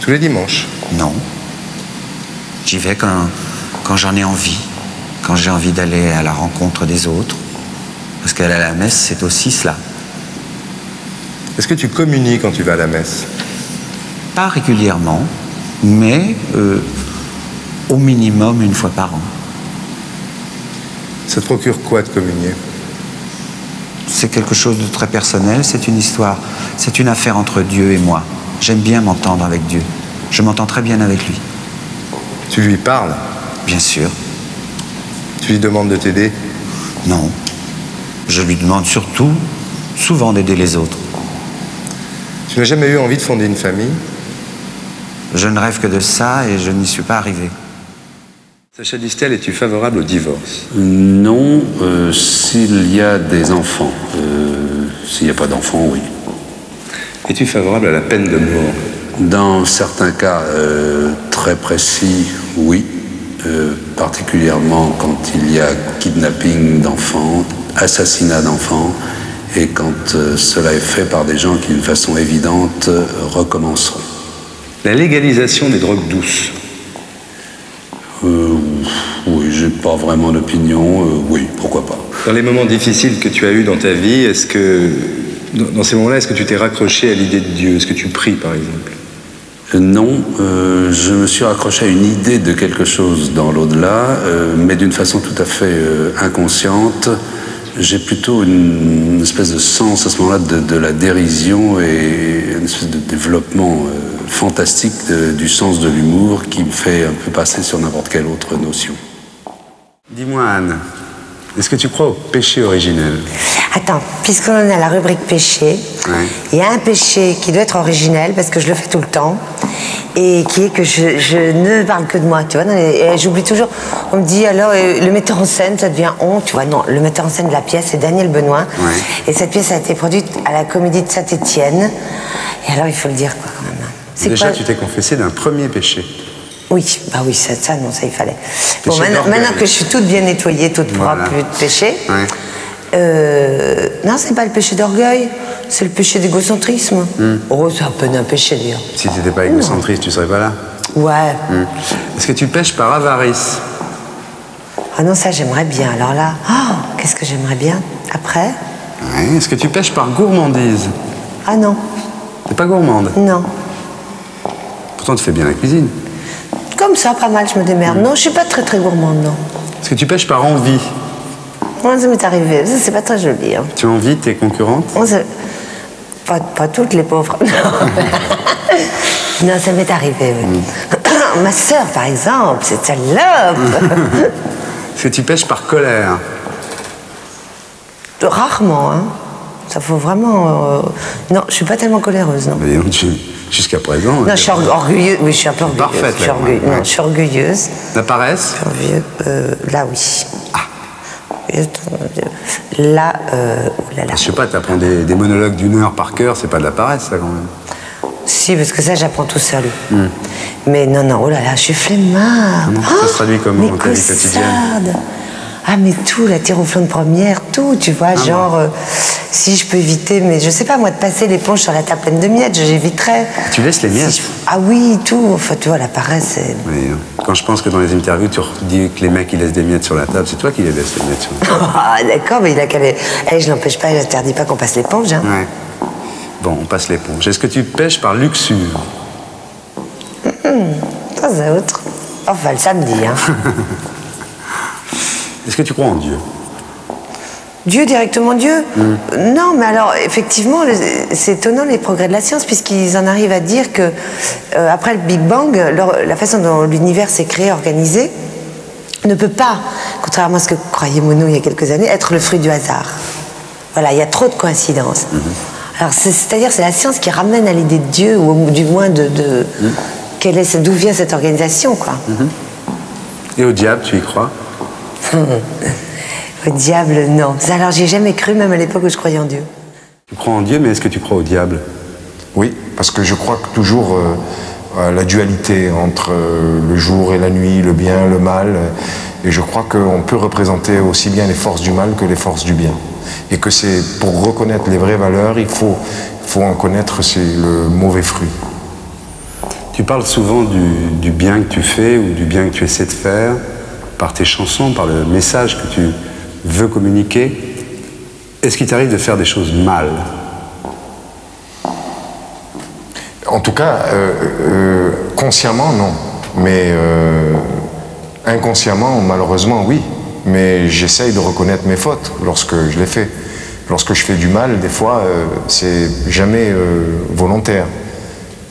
Speaker 1: Tous les dimanches?
Speaker 3: Non. J'y vais quand j'en ai envie, quand j'ai envie d'aller à la rencontre des autres. Parce qu'aller à la messe, c'est aussi cela.
Speaker 1: Est-ce que tu communies quand tu vas à la messe?
Speaker 3: Pas régulièrement, mais au minimum une fois par an.
Speaker 1: Ça te procure quoi de communier?
Speaker 3: C'est quelque chose de très personnel, c'est une histoire, c'est une affaire entre Dieu et moi. J'aime bien m'entendre avec Dieu. Je m'entends très bien avec lui.
Speaker 1: Tu lui parles?
Speaker 3: Bien sûr.
Speaker 1: Tu lui demandes de t'aider?
Speaker 3: Non. Je lui demande surtout, souvent, d'aider les autres.
Speaker 1: Tu n'as jamais eu envie de fonder une famille?
Speaker 3: Je ne rêve que de ça et je n'y suis pas arrivé.
Speaker 1: Sacha Distel, es-tu favorable au divorce?
Speaker 5: Non, s'il y a des enfants. S'il n'y a pas d'enfants, oui.
Speaker 1: Es-tu favorable à la peine de mort?
Speaker 5: Dans certains cas très précis, oui. Particulièrement quand il y a kidnapping d'enfants, assassinat d'enfants, et quand cela est fait par des gens qui, d'une façon évidente, recommenceront.
Speaker 1: La légalisation des drogues douces?
Speaker 5: Oui, j'ai pas vraiment d'opinion. Oui, pourquoi pas.
Speaker 1: Dans les moments difficiles que tu as eus dans ta vie, est-ce que, dans ces moments-là, est-ce que tu t'es raccroché à l'idée de Dieu? Est-ce que tu pries, par exemple?
Speaker 5: Non, je me suis raccroché à une idée de quelque chose dans l'au-delà, mais d'une façon tout à fait inconsciente. J'ai plutôt une espèce de sens à ce moment-là de la dérision et une espèce de développement fantastique du sens de l'humour qui me fait un peu passer sur n'importe quelle autre notion.
Speaker 1: Dis-moi, Anne, est-ce que tu crois au péché originel?
Speaker 11: Attends, puisqu'on est à la rubrique péché, il y a un péché qui doit être originel, parce que je le fais tout le temps, et qui est que je ne parle que de moi, tu vois. Et j'oublie toujours, on me dit alors, le metteur en scène, ça devient honte, tu vois. Non, le metteur en scène de la pièce, c'est Daniel Benoît, et cette pièce a été produite à la Comédie de Saint-Étienne, et alors il faut le dire, quoi, quand même.
Speaker 1: Déjà, tu t'es confessé d'un premier péché.
Speaker 11: Oui, bah oui, ça, non, ça il fallait. Bon, maintenant que je suis toute bien nettoyée, toute propre, plus de péché. Non, c'est pas le péché d'orgueil, c'est le péché d'égocentrisme. Oh, c'est un peu d'un péché d'ailleurs.
Speaker 1: Si tu n'étais pas égocentriste, tu serais pas là.
Speaker 11: Ouais.
Speaker 1: Est-ce que tu pêches par avarice?
Speaker 11: Ah non, ça j'aimerais bien. Alors là, qu'est-ce que j'aimerais bien après?
Speaker 1: Est-ce que tu pêches par gourmandise?
Speaker 11: Ah non.
Speaker 1: T'es pas gourmande?
Speaker 11: Non.
Speaker 1: Pourtant, tu fais bien la cuisine.
Speaker 11: Comme ça, pas mal, je me démerde. Non, je suis pas très gourmande, non.
Speaker 1: Est-ce que tu pêches par envie?
Speaker 11: Moi, ça m'est arrivé. Ça, c'est pas très joli. Hein.
Speaker 1: Tu envies tes concurrentes?
Speaker 11: Pas toutes les pauvres. Non, ça m'est arrivé, oui. Ma sœur, par exemple, c'est salope.
Speaker 1: Est-ce que tu pêches par colère?
Speaker 11: Rarement, hein. Ça faut vraiment... Non, je suis pas tellement coléreuse, non.
Speaker 1: Mais jusqu'à présent...
Speaker 11: Non, je suis orgueilleuse. Oui, je suis un peu orgueilleuse.
Speaker 1: Parfaite,
Speaker 11: là. Je suis orgueilleuse.
Speaker 1: La paresse?
Speaker 11: Là, oui. Là,
Speaker 1: Je sais pas, t'apprends des monologues d'1 heure par cœur, c'est pas de la paresse, ça, quand même.
Speaker 11: Si, parce que ça, j'apprends tout seul. Mais non, oh là là, je suis flemmarde.
Speaker 1: Ça se traduit comment dans ta vie quotidienne?
Speaker 11: Ah, mais tout, la tire au flanc de première, tout, tu vois, si je peux éviter, mais je sais pas, moi, de passer l'éponge sur la table pleine de miettes, j'éviterais.
Speaker 1: Tu laisses les miettes?
Speaker 11: Ah oui, tout, enfin, tu vois, la paresse, c'est...
Speaker 1: Oui, quand je pense que dans les interviews, tu dis que les mecs, ils laissent des miettes sur la table, c'est toi qui les laisses, les miettes sur la table.
Speaker 11: Ah, d'accord, mais il a qu'à les... je l'empêche pas, je n'interdis pas qu'on passe l'éponge, hein.
Speaker 1: Ouais. Bon, on passe l'éponge. Est-ce que tu pêches par luxure?
Speaker 11: Ça, c'est autre. Enfin, le samedi, hein.
Speaker 1: Est-ce que tu crois en Dieu?
Speaker 11: Dieu, directement Dieu? Non, mais alors, effectivement, c'est étonnant les progrès de la science, puisqu'ils en arrivent à dire que, après le Big Bang, la façon dont l'univers s'est créé, organisé, ne peut pas, contrairement à ce que croyait Monod il y a quelques années, être le fruit du hasard. Voilà, il y a trop de coïncidences. Alors, c'est-à-dire, c'est la science qui ramène à l'idée de Dieu, ou du moins d'où vient cette organisation, quoi.
Speaker 1: Et au diable, tu y crois?
Speaker 11: Au diable, non. Alors, j'y ai jamais cru, même à l'époque où je croyais en Dieu.
Speaker 1: Tu crois en Dieu, mais est-ce que tu crois au diable?
Speaker 22: Oui, parce que je crois que toujours à la dualité entre le jour et la nuit, le bien, le mal. Et je crois qu'on peut représenter aussi bien les forces du mal que les forces du bien. Et que c'est pour reconnaître les vraies valeurs, il faut en connaître le mauvais fruit.
Speaker 1: Tu parles souvent du bien que tu fais ou du bien que tu essaies de faire par tes chansons, par le message que tu veux communiquer. Est-ce qu'il t'arrive de faire des choses mal?
Speaker 22: En tout cas, consciemment, non. Mais inconsciemment, malheureusement, oui. Mais j'essaye de reconnaître mes fautes lorsque je les fais. Lorsque je fais du mal, des fois, c'est jamais volontaire.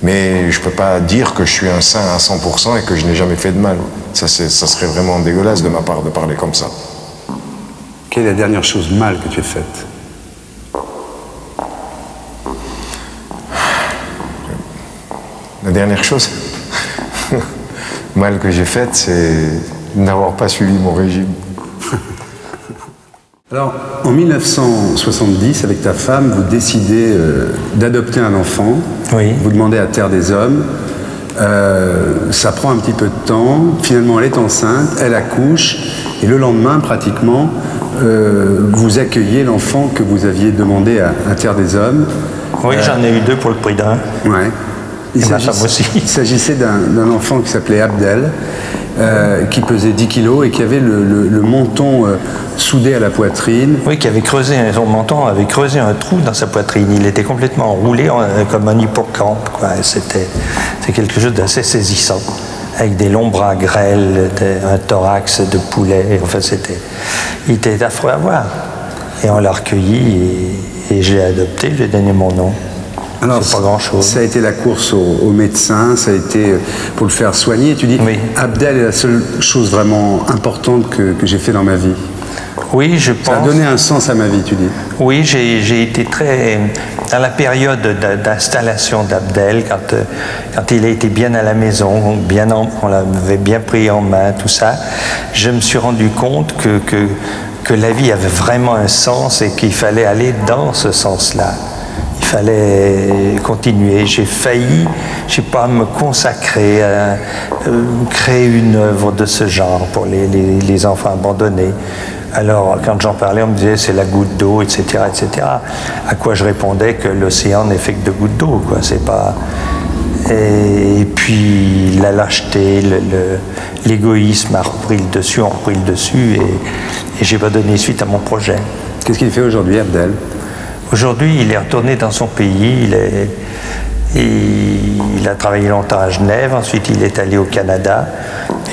Speaker 22: Mais je ne peux pas dire que je suis un saint à 100% et que je n'ai jamais fait de mal. Ça serait vraiment dégueulasse de ma part de parler comme ça.
Speaker 1: Quelle est la dernière chose mal que tu aies faite?
Speaker 22: La dernière chose mal que j'ai faite, c'est n'avoir pas suivi mon régime.
Speaker 1: Alors, en 1970, avec ta femme, vous décidez d'adopter un enfant.
Speaker 13: Oui.
Speaker 1: Vous demandez à Terre des Hommes. Ça prend un petit peu de temps. Finalement, elle est enceinte, elle accouche. Et le lendemain, pratiquement, vous accueillez l'enfant que vous aviez demandé à Terre des Hommes.
Speaker 13: Oui, j'en ai eu 2 pour le prix d'un.
Speaker 1: Ouais.
Speaker 13: Et ma femme aussi.
Speaker 1: Il s'agissait d'un enfant qui s'appelait Abdel, qui pesait 10 kilos et qui avait le menton soudé à la poitrine.
Speaker 13: Oui, qui avait creusé, son menton avait creusé un trou dans sa poitrine. Il était complètement enroulé comme un hippocampe, quoi. C'était quelque chose d'assez saisissant, avec des longs bras grêles, un thorax de poulet. Enfin, il était affreux à voir. Et on l'a recueilli et je l'ai adopté, j'ai donné mon nom.
Speaker 1: Alors,
Speaker 13: c'est pas grand-chose.
Speaker 1: Ça a été la course au médecin, ça a été pour le faire soigner. Tu dis, oui. Abdel est la seule chose vraiment importante que j'ai fait dans ma vie.
Speaker 13: Oui, je pense.
Speaker 1: Ça a donné un sens à ma vie, tu dis.
Speaker 13: Oui, j'ai été très... Dans la période d'installation d'Abdel, quand il a été bien à la maison, on l'avait bien pris en main, tout ça, je me suis rendu compte que la vie avait vraiment un sens et qu'il fallait aller dans ce sens-là. Il fallait continuer. J'ai failli, je sais pas, me consacrer à créer une œuvre de ce genre pour les enfants abandonnés. Alors, quand j'en parlais, on me disait c'est la goutte d'eau, etc., etc. À quoi je répondais que l'océan n'est fait que de gouttes d'eau, quoi. C'est pas. Et puis la lâcheté, l'égoïsme a repris le dessus, et j'ai pas donné suite à mon projet.
Speaker 1: Qu'est-ce qu'il fait aujourd'hui, Abdel?
Speaker 13: Aujourd'hui, il est retourné dans son pays. Il a travaillé longtemps à Genève. Ensuite, il est allé au Canada.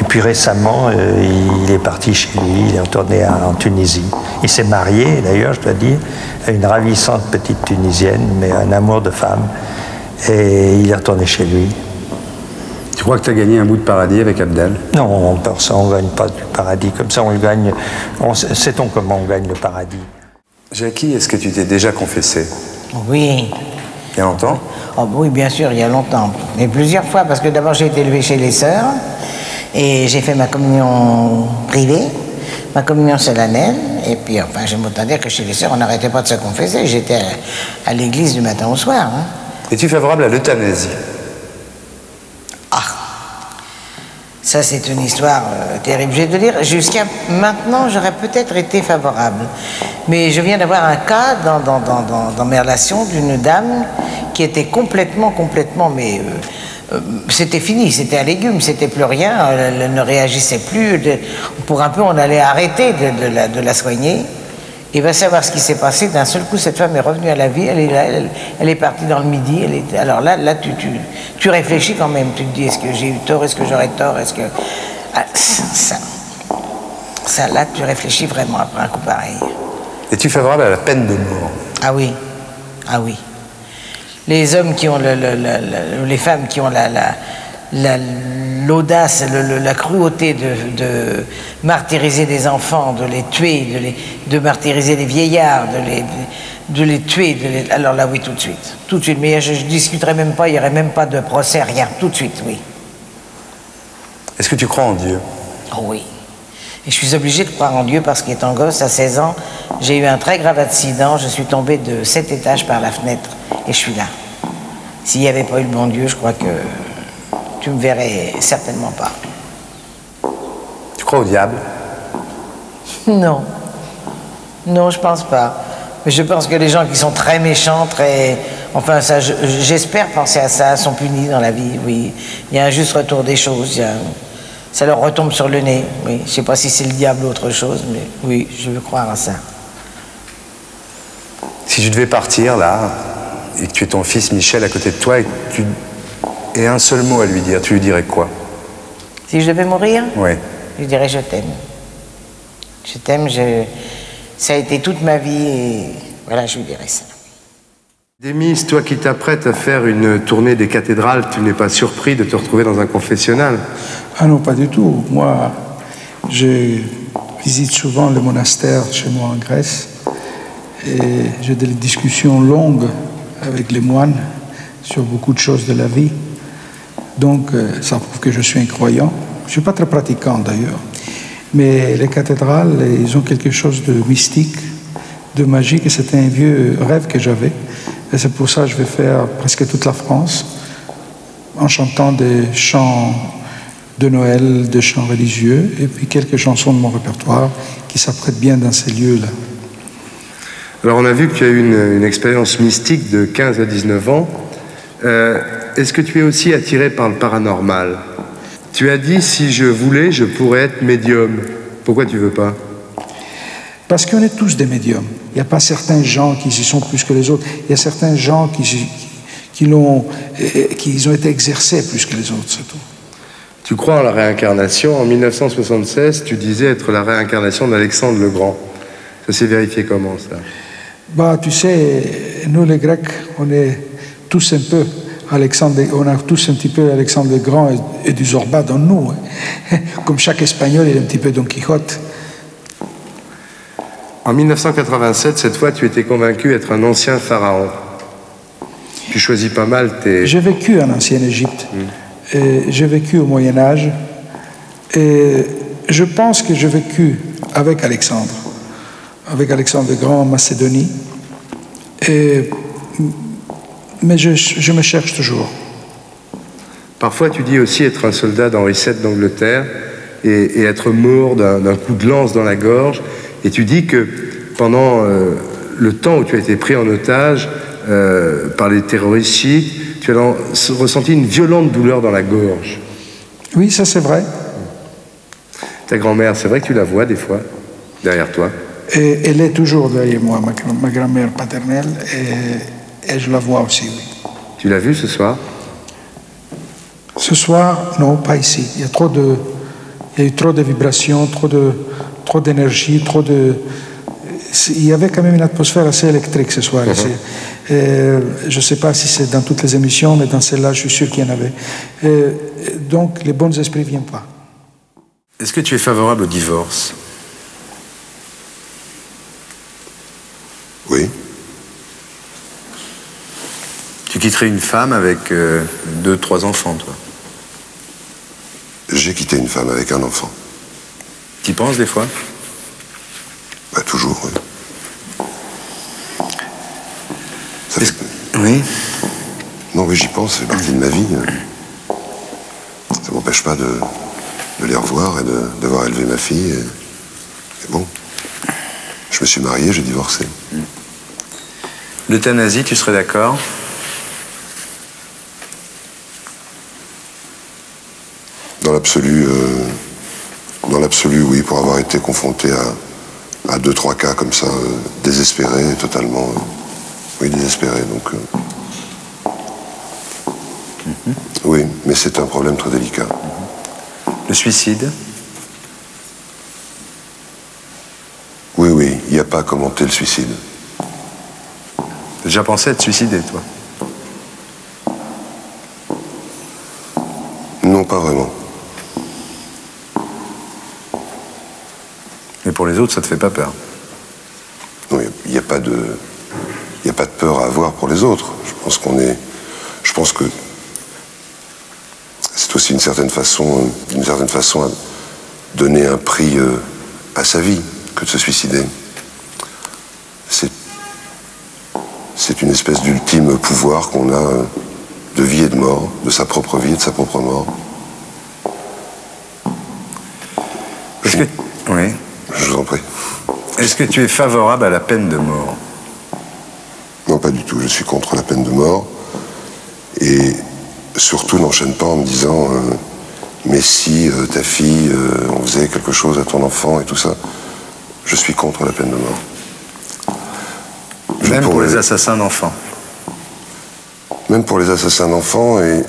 Speaker 13: Et puis récemment, il est parti chez lui. Il est retourné en Tunisie. Il s'est marié, d'ailleurs, je dois dire, à une ravissante petite Tunisienne, mais un amour de femme. Et il est retourné chez lui.
Speaker 1: Tu crois que tu as gagné un bout de paradis avec Abdel?
Speaker 13: Non, on ne gagne pas du paradis. Comme ça, on le gagne. Sait-on comment on gagne le paradis?
Speaker 14: Jackie, est-ce que tu t'es déjà confessé?
Speaker 6: Oui.
Speaker 14: Il y a longtemps?
Speaker 6: Oh, oui, bien sûr, il y a longtemps. Mais plusieurs fois, parce que d'abord j'ai été élevé chez les sœurs, et j'ai fait ma communion privée, ma communion solennelle, et puis enfin, j'aime autant dire que chez les sœurs, on n'arrêtait pas de se confesser. J'étais à l'église du matin au soir. Hein.
Speaker 14: Es-tu favorable à l'euthanasie?
Speaker 6: Ça, c'est une histoire terrible. Je vais te dire, jusqu'à maintenant, j'aurais peut-être été favorable. Mais je viens d'avoir un cas dans mes relations d'une dame qui était complètement, mais c'était fini, c'était un légume, c'était plus rien, elle ne réagissait plus. Pour un peu, on allait arrêter de la soigner. Et va savoir ce qui s'est passé. D'un seul coup, cette femme est revenue à la vie. Elle est là, elle est partie dans le midi. Alors là, tu réfléchis quand même. Tu te dis, est-ce que j'ai eu tort? Est-ce que j'aurais tort? Est-ce que ça, là, tu réfléchis vraiment après un coup pareil.
Speaker 14: Es-tu favorable à la peine de mort?
Speaker 6: Ah oui, ah oui. Les hommes qui ont les femmes qui ont l'audace, la cruauté de martyriser des enfants, de les tuer, de martyriser des vieillards, de les tuer. Alors là, oui, tout de suite. Tout de suite. Mais je ne discuterai même pas, il n'y aurait même pas de procès, rien. Tout de suite, oui.
Speaker 14: Est-ce que tu crois en Dieu?
Speaker 6: Oh oui. Et je suis obligée de croire en Dieu parce qu'étant gosse, à 16 ans, j'ai eu un très grave accident. Je suis tombée de 7 étages par la fenêtre et je suis là. S'il n'y avait pas eu le bon Dieu, je crois que tu me verrais certainement pas.
Speaker 14: Tu crois au diable?
Speaker 6: Non. Non, je pense pas. Mais je pense que les gens qui sont très méchants, enfin, ça, j'espère penser à ça, sont punis dans la vie, oui. Il y a un juste retour des choses, ça leur retombe sur le nez, oui. Je sais pas si c'est le diable ou autre chose, mais oui, je veux croire à ça.
Speaker 14: Si tu devais partir, là, et que tu es ton fils Michel à côté de toi, et que tu aies un seul mot à lui dire, tu lui dirais quoi?
Speaker 6: Si je devais mourir?
Speaker 14: Oui.
Speaker 6: Je dirais je t'aime. Je t'aime, ça a été toute ma vie, et voilà, je lui dirais ça.
Speaker 1: Démise, toi qui t'apprêtes à faire une tournée des cathédrales, tu n'es pas surpris de te retrouver dans un confessionnal?
Speaker 8: Ah non, pas du tout. Moi, je visite souvent le monastère chez moi en Grèce et j'ai des discussions longues avec les moines sur beaucoup de choses de la vie. Donc, ça prouve que je suis un croyant. Je ne suis pas très pratiquant d'ailleurs. Mais les cathédrales, ils ont quelque chose de mystique, de magique, et c'était un vieux rêve que j'avais. Et c'est pour ça que je vais faire presque toute la France, en chantant des chants de Noël, des chants religieux, et puis quelques chansons de mon répertoire qui s'apprêtent bien dans ces lieux-là.
Speaker 12: Alors on a vu que tu as eu une expérience mystique de 15 à 19 ans. Est-ce que tu es aussi attiré par le paranormal? Tu as dit, si je voulais, je pourrais être médium. Pourquoi tu veux pas?
Speaker 8: Parce qu'on est tous des médiums. Il n'y a pas certains gens qui y sont plus que les autres. Il y a certains gens qui ont été exercés plus que les autres, c'est tout.
Speaker 12: Tu crois en la réincarnation. En 1976, tu disais être la réincarnation d'Alexandre le Grand. Ça s'est vérifié comment, ça?
Speaker 8: Bah, tu sais, nous les Grecs, on est tous un peu Alexandre, on a tous un petit peu Alexandre le Grand et du Zorba dans nous. Hein. Comme chaque Espagnol, il est un petit peu Don Quichotte.
Speaker 12: En 1987, cette fois, tu étais convaincu d'être un ancien pharaon. Tu choisis pas mal tes...
Speaker 8: J'ai vécu en ancienne Égypte. J'ai vécu au Moyen-Âge. Et je pense que j'ai vécu avec Alexandre le Grand en Macédonie. Mais je me cherche toujours.
Speaker 12: Parfois, tu dis aussi être un soldat d'Henri VII d'Angleterre et être mort d'un coup de lance dans la gorge. Et tu dis que pendant le temps où tu as été pris en otage par les terroristes chiites, tu as ressenti une violente douleur dans la gorge.
Speaker 8: Oui, ça c'est vrai.
Speaker 12: Ta grand-mère, c'est vrai que tu la vois des fois, derrière toi?
Speaker 8: Et elle est toujours derrière moi, ma grand-mère paternelle, et je la vois aussi, oui.
Speaker 12: Tu l'as vue ce soir?
Speaker 8: Ce soir, non, pas ici. Il y a eu trop de vibrations, trop d'énergie, il y avait quand même une atmosphère assez électrique ce soir ici. Je ne sais pas si c'est dans toutes les émissions, mais dans celle-là, je suis sûr qu'il y en avait. Donc, les bons esprits ne viennent pas.
Speaker 12: Est-ce que tu es favorable au divorce?
Speaker 18: Oui.
Speaker 12: Tu quitterais une femme avec 2-3 enfants, toi?
Speaker 18: J'ai quitté une femme avec un enfant.
Speaker 12: Tu y penses des fois?
Speaker 18: Bah, toujours, oui.
Speaker 12: Oui.
Speaker 18: Non, mais j'y pense, c'est partie de ma vie. Ça m'empêche pas de les revoir et d'avoir élevé ma fille. Et bon, je me suis marié, j'ai divorcé.
Speaker 12: L'euthanasie, tu serais d'accord?
Speaker 18: Dans l'absolu, oui, pour avoir été confronté à 2-3 cas comme ça, désespérés, totalement, oui, désespérés, donc... Oui, mais c'est un problème très délicat.
Speaker 12: Le suicide?
Speaker 18: Oui, il n'y a pas à commenter le suicide.
Speaker 12: T'as déjà pensé à te suicider, toi?
Speaker 18: Non, pas vraiment.
Speaker 12: Mais pour les autres, ça te fait pas peur?
Speaker 18: Non, il n'y a pas de peur à avoir pour les autres. Je pense que c'est aussi d'une certaine façon à donner un prix à sa vie que de se suicider. C'est une espèce d'ultime pouvoir qu'on a de vie et de mort, de sa propre vie et de sa propre mort.
Speaker 12: Oui.
Speaker 18: Je vous en prie.
Speaker 12: Est-ce que tu es favorable à la peine de mort?
Speaker 18: Non, pas du tout. Je suis contre la peine de mort. Et surtout, n'enchaîne pas en me disant mais si ta fille, on faisait quelque chose à ton enfant et tout ça. Je suis contre la peine de mort.
Speaker 12: Même pour les assassins d'enfants?
Speaker 18: Même pour les assassins d'enfants, et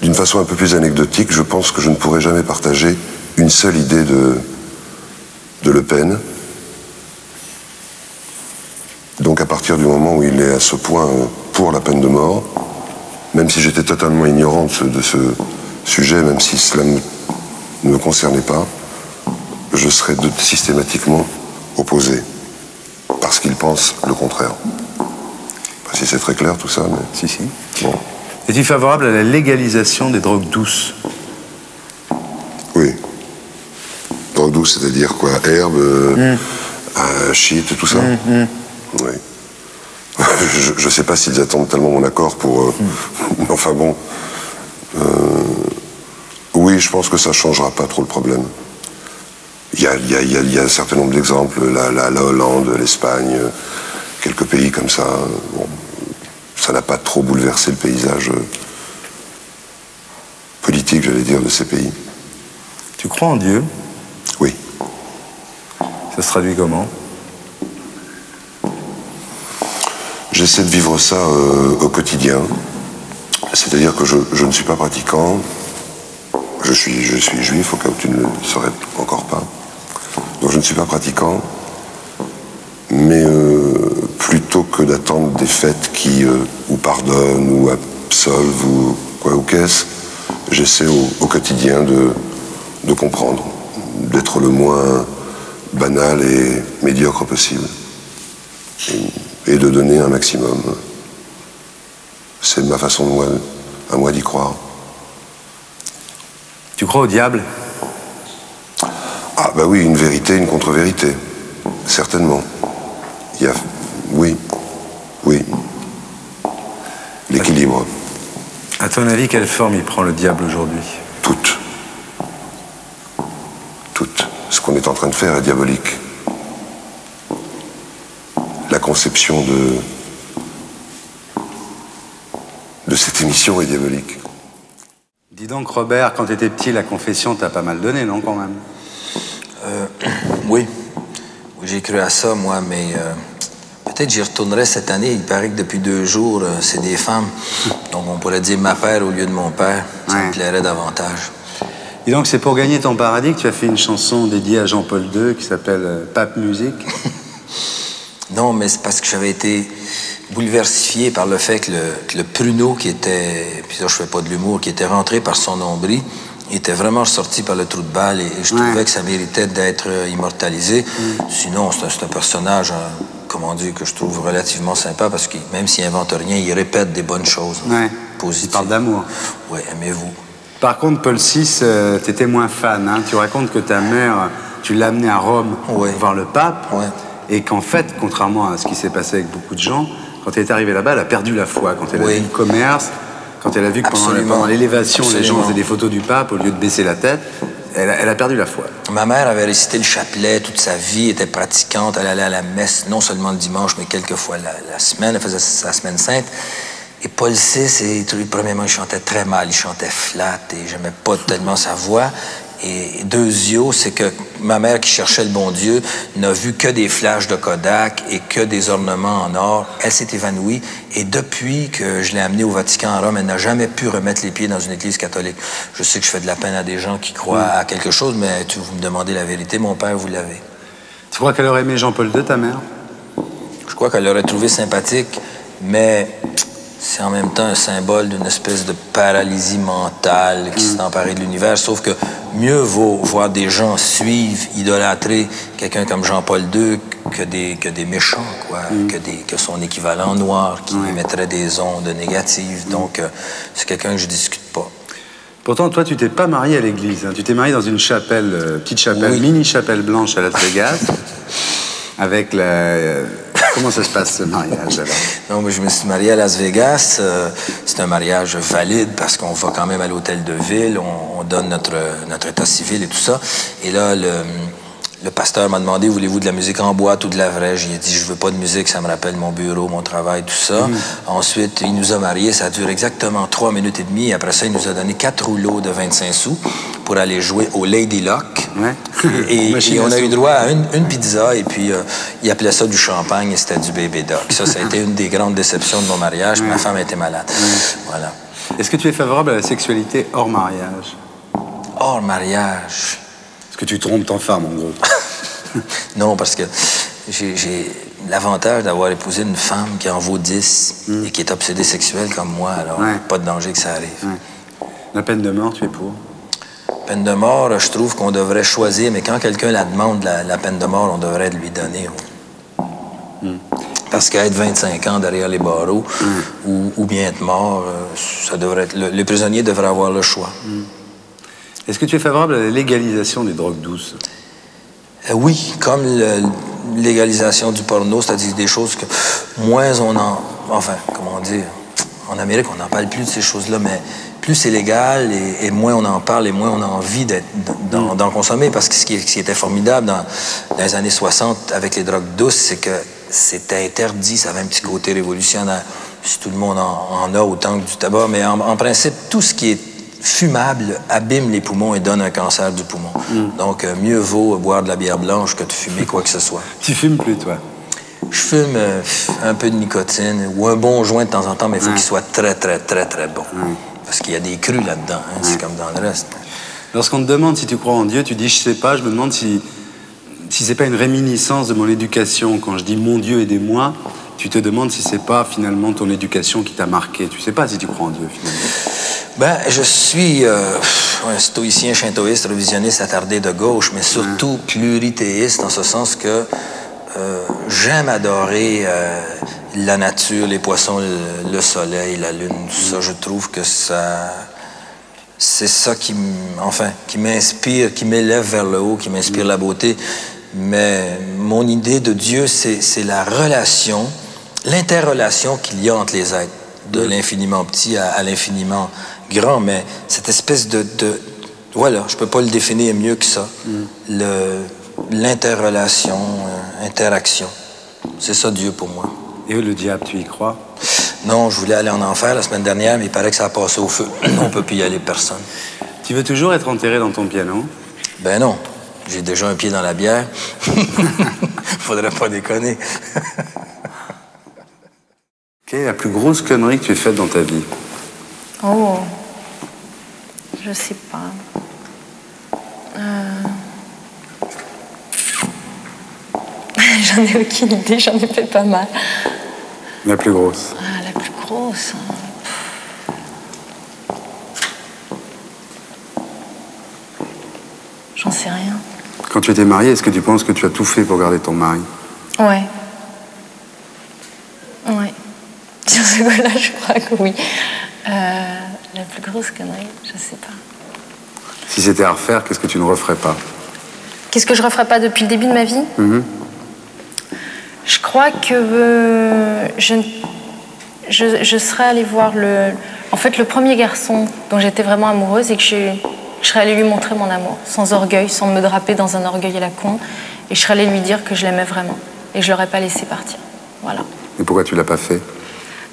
Speaker 18: d'une façon un peu plus anecdotique, je pense que je ne pourrai jamais partager une seule idée de Le Pen. Donc à partir du moment où il est à ce point pour la peine de mort, même si j'étais totalement ignorant de ce sujet, même si cela ne me concernait pas, je serais systématiquement opposé, parce qu'il pense le contraire. Si c'est très clair tout ça, mais...
Speaker 12: Si.
Speaker 18: Bon.
Speaker 12: Es-tu favorable à la légalisation des drogues douces?
Speaker 15: Oui. Drogue douce, c'est-à-dire quoi? Herbe, shit, tout ça? Oui. Je sais pas s'ils attendent tellement mon accord pour... Enfin bon... Oui, je pense que ça changera pas trop le problème. Il y a un certain nombre d'exemples, la Hollande, l'Espagne, quelques pays comme ça. Bon, ça n'a pas trop bouleversé le paysage politique, j'allais dire, de ces pays.
Speaker 14: Tu crois en Dieu?
Speaker 15: Oui.
Speaker 14: Ça se traduit comment?
Speaker 15: J'essaie de vivre ça au quotidien. C'est-à-dire que je ne suis pas pratiquant. Je suis juif, au cas où tu ne le saurais encore pas. Donc je ne suis pas pratiquant. Mais plutôt que d'attendre des fêtes qui ou pardonnent ou absolvent ou quoi ou qu'est-ce, j'essaie au quotidien de comprendre, d'être le moins banal et médiocre possible. Et de donner un maximum. C'est ma façon à moi d'y croire.
Speaker 14: Tu crois au diable?
Speaker 15: Ah bah oui, une vérité, une contre-vérité. Certainement. Il y a... Oui. Oui. L'équilibre.
Speaker 14: À ton avis, quelle forme il prend le diable aujourd'hui?
Speaker 15: Toute. Toute. Ce qu'on est en train de faire est diabolique. La conception de cette émission est diabolique.
Speaker 14: Dis donc, Robert, quand t'étais petit, la confession t'a pas mal donné, non, quand même?
Speaker 16: Oui. J'ai cru à ça, moi, mais peut-être j'y retournerai cette année. Il paraît que depuis 2 jours, c'est des femmes. Donc on pourrait dire ma père au lieu de mon père. Ça me plairait davantage.
Speaker 14: Et donc, c'est pour gagner ton paradis que tu as fait une chanson dédiée à Jean-Paul II qui s'appelle Pape Musique?
Speaker 16: Non, mais c'est parce que j'avais été bouleversifié par le fait que le pruneau qui était, puis là je fais pas de l'humour, qui était rentré par son nombril, était vraiment ressorti par le trou de balle et je trouvais que ça méritait d'être immortalisé. Sinon, c'est un personnage, comment dire, que je trouve relativement sympa parce que même s'il invente rien, il répète des bonnes choses positives.
Speaker 14: Il parle d'amour.
Speaker 16: Oui, aimez-vous.
Speaker 14: Par contre, Paul VI, t'étais moins fan. Hein? Tu racontes que ta mère, tu l'as amenée à Rome voir le pape et qu'en fait, contrairement à ce qui s'est passé avec beaucoup de gens, quand elle est arrivée là-bas, elle a perdu la foi. Quand elle a vu le commerce, quand elle a vu que pendant l'élévation, les gens faisaient des photos du pape au lieu de baisser la tête, elle a perdu la foi.
Speaker 16: Ma mère avait récité le chapelet toute sa vie, était pratiquante, elle allait à la messe non seulement le dimanche, mais quelques fois la semaine, elle faisait sa semaine sainte. Et Paul VI, premièrement, il chantait très mal, il chantait flat et j'aimais pas tellement sa voix. Et deuxièmement, c'est que ma mère, qui cherchait le bon Dieu, n'a vu que des flashs de Kodak et que des ornements en or. Elle s'est évanouie. Et depuis que je l'ai amenée au Vatican à Rome, elle n'a jamais pu remettre les pieds dans une église catholique. Je sais que je fais de la peine à des gens qui croient à quelque chose, mais vous me demandez la vérité, mon père, vous l'avez.
Speaker 14: Tu crois qu'elle aurait aimé Jean-Paul II, ta mère?
Speaker 16: Je crois qu'elle l'aurait trouvé sympathique, mais c'est en même temps un symbole d'une espèce de paralysie mentale qui s'est emparée de l'univers. Sauf que mieux vaut voir des gens suivre, idolâtrer quelqu'un comme Jean-Paul II que des méchants, quoi, que son équivalent noir qui émettrait des ondes négatives. Donc, c'est quelqu'un que je discute pas.
Speaker 14: Pourtant, toi, tu t'es pas marié à l'église. Hein. Tu t'es marié dans une chapelle, petite chapelle, mini chapelle blanche à Las Vegas, avec la... Comment ça se passe, ce mariage, alors?
Speaker 16: Non, mais je me suis marié à Las Vegas. C'est un mariage valide parce qu'on va quand même à l'hôtel de ville, on donne notre état civil et tout ça. Et là, le pasteur m'a demandé, voulez-vous de la musique en boîte ou de la vraie? J'ai dit, je veux pas de musique, ça me rappelle mon bureau, mon travail, tout ça. Ensuite, il nous a mariés, ça dure exactement 3 minutes et demie. Après ça, il nous a donné 4 rouleaux de 25 sous pour aller jouer au Lady Luck. Et on a eu droit à une pizza et puis il appelait ça du champagne et c'était du Baby Duck. Ça a été une des grandes déceptions de mon mariage. Ma femme était malade. Voilà.
Speaker 14: Est-ce que tu es favorable à la sexualité hors mariage?
Speaker 16: Hors mariage?
Speaker 14: Est-ce que tu trompes ton femme, en gros?
Speaker 16: Non, parce que j'ai l'avantage d'avoir épousé une femme qui en vaut 10 et qui est obsédée sexuelle comme moi, alors pas de danger que ça arrive.
Speaker 14: La peine de mort, tu es pour?
Speaker 16: Peine de mort, je trouve qu'on devrait choisir, mais quand quelqu'un la demande, la peine de mort, on devrait lui donner. Parce qu'être 25 ans derrière les barreaux ou bien être mort, ça devrait être... Les prisonniers devraient avoir le choix.
Speaker 14: Est-ce que tu es favorable à la légalisation des drogues douces?
Speaker 16: Oui, comme la légalisation du porno, c'est-à-dire des choses que moins on en... Enfin, comment dire... En Amérique, on n'en parle plus de ces choses-là, mais plus c'est légal et moins on en parle et moins on a envie d'en consommer. Parce que ce qui était formidable dans les années 60 avec les drogues douces, c'est que c'était interdit, ça avait un petit côté révolutionnaire. Si tout le monde en a autant que du tabac, mais en principe, tout ce qui est fumable abîme les poumons et donne un cancer du poumon. Donc, mieux vaut boire de la bière blanche que de fumer quoi que ce soit.
Speaker 14: Tu fumes plus, toi?
Speaker 16: Je fume un peu de nicotine ou un bon joint de temps en temps, mais il faut qu'il soit très, très, très, très bon. Parce qu'il y a des crus là-dedans, hein, c'est comme dans le reste.
Speaker 14: Lorsqu'on te demande si tu crois en Dieu, tu dis « je sais pas », je me demande si c'est pas une réminiscence de mon éducation. Quand je dis « mon Dieu, aidez-moi », tu te demandes si c'est pas finalement ton éducation qui t'a marqué. Tu sais pas si tu crois en Dieu, finalement.
Speaker 16: Ben, je suis un stoïcien, shintoïste, révisionniste attardé de gauche, mais surtout plurithéiste, en ce sens que j'aime adorer la nature, les poissons, le soleil, la lune, tout ça. Je trouve que c'est ça qui m'inspire, qui m'élève vers le haut, qui m'inspire la beauté. Mais mon idée de Dieu, c'est la relation, l'interrelation qu'il y a entre les êtres, de l'infiniment petit à l'infiniment grand. Mais cette espèce de voilà, je peux pas le définir mieux que ça. L'interrelation, interaction. C'est ça Dieu pour moi.
Speaker 14: Et le diable, tu y crois?
Speaker 16: Non, je voulais aller en enfer la semaine dernière, mais il paraît que ça a passé au feu. On peut plus y aller, personne.
Speaker 14: Tu veux toujours être enterré dans ton piano?
Speaker 16: Ben non. J'ai déjà un pied dans la bière. Faudrait pas déconner.
Speaker 14: Quelle est la plus grosse connerie que tu aies faite dans ta vie?
Speaker 9: Oh, je sais pas. J'en ai aucune idée, j'en ai fait pas mal.
Speaker 14: La plus grosse?
Speaker 9: La plus grosse. J'en sais rien.
Speaker 14: Quand tu étais mariée, est-ce que tu penses que tu as tout fait pour garder ton mari?
Speaker 9: Ouais. Ouais. Sur ce coup-là, je crois que oui. La plus grosse connerie, je sais pas.
Speaker 14: Si c'était à refaire, qu'est-ce que tu ne referais pas?
Speaker 9: Qu'est-ce que je referais pas depuis le début de ma vie? Je crois que je serais allée voir en fait, le premier garçon dont j'étais vraiment amoureuse et que je serais allée lui montrer mon amour, sans orgueil, sans me draper dans un orgueil à la con. Et je serais allée lui dire que je l'aimais vraiment. Et je l'aurais pas laissé partir. Voilà.
Speaker 14: Et pourquoi tu l'as pas fait?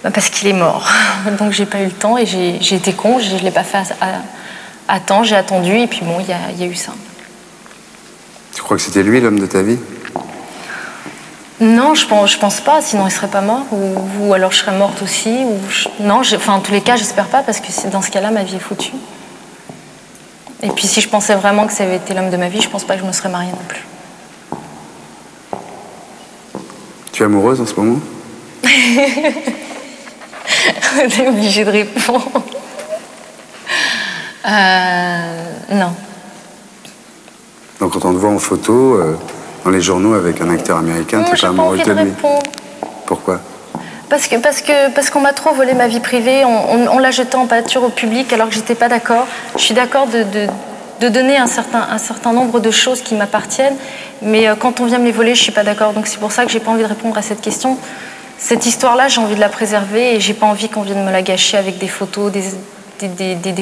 Speaker 9: Parce qu'il est mort. Donc j'ai pas eu le temps et j'ai été con, je l'ai pas fait à temps, j'ai attendu et puis bon, il y a eu ça.
Speaker 14: Tu crois que c'était lui l'homme de ta vie?
Speaker 9: Non, je pense pas, sinon il serait pas mort, ou alors je serais morte aussi. Non, en tous les cas, j'espère pas, parce que dans ce cas-là, ma vie est foutue. Et puis si je pensais vraiment que ça avait été l'homme de ma vie, je pense pas que je me serais mariée non plus.
Speaker 14: Tu es amoureuse en ce moment?
Speaker 9: T'es obligée de répondre. Non.
Speaker 14: Donc quand on te voit en photo, dans les journaux avec un acteur américain, t'es pas amoureuse de lui? Pourquoi?
Speaker 9: Parce qu'on m'a trop volé ma vie privée, on l'a jeté en pâture au public alors que j'étais pas d'accord. Je suis d'accord de donner un certain nombre de choses qui m'appartiennent, mais quand on vient me les voler, je suis pas d'accord. Donc c'est pour ça que j'ai pas envie de répondre à cette question. Cette histoire-là, j'ai envie de la préserver et j'ai pas envie qu'on vienne me la gâcher avec des photos, des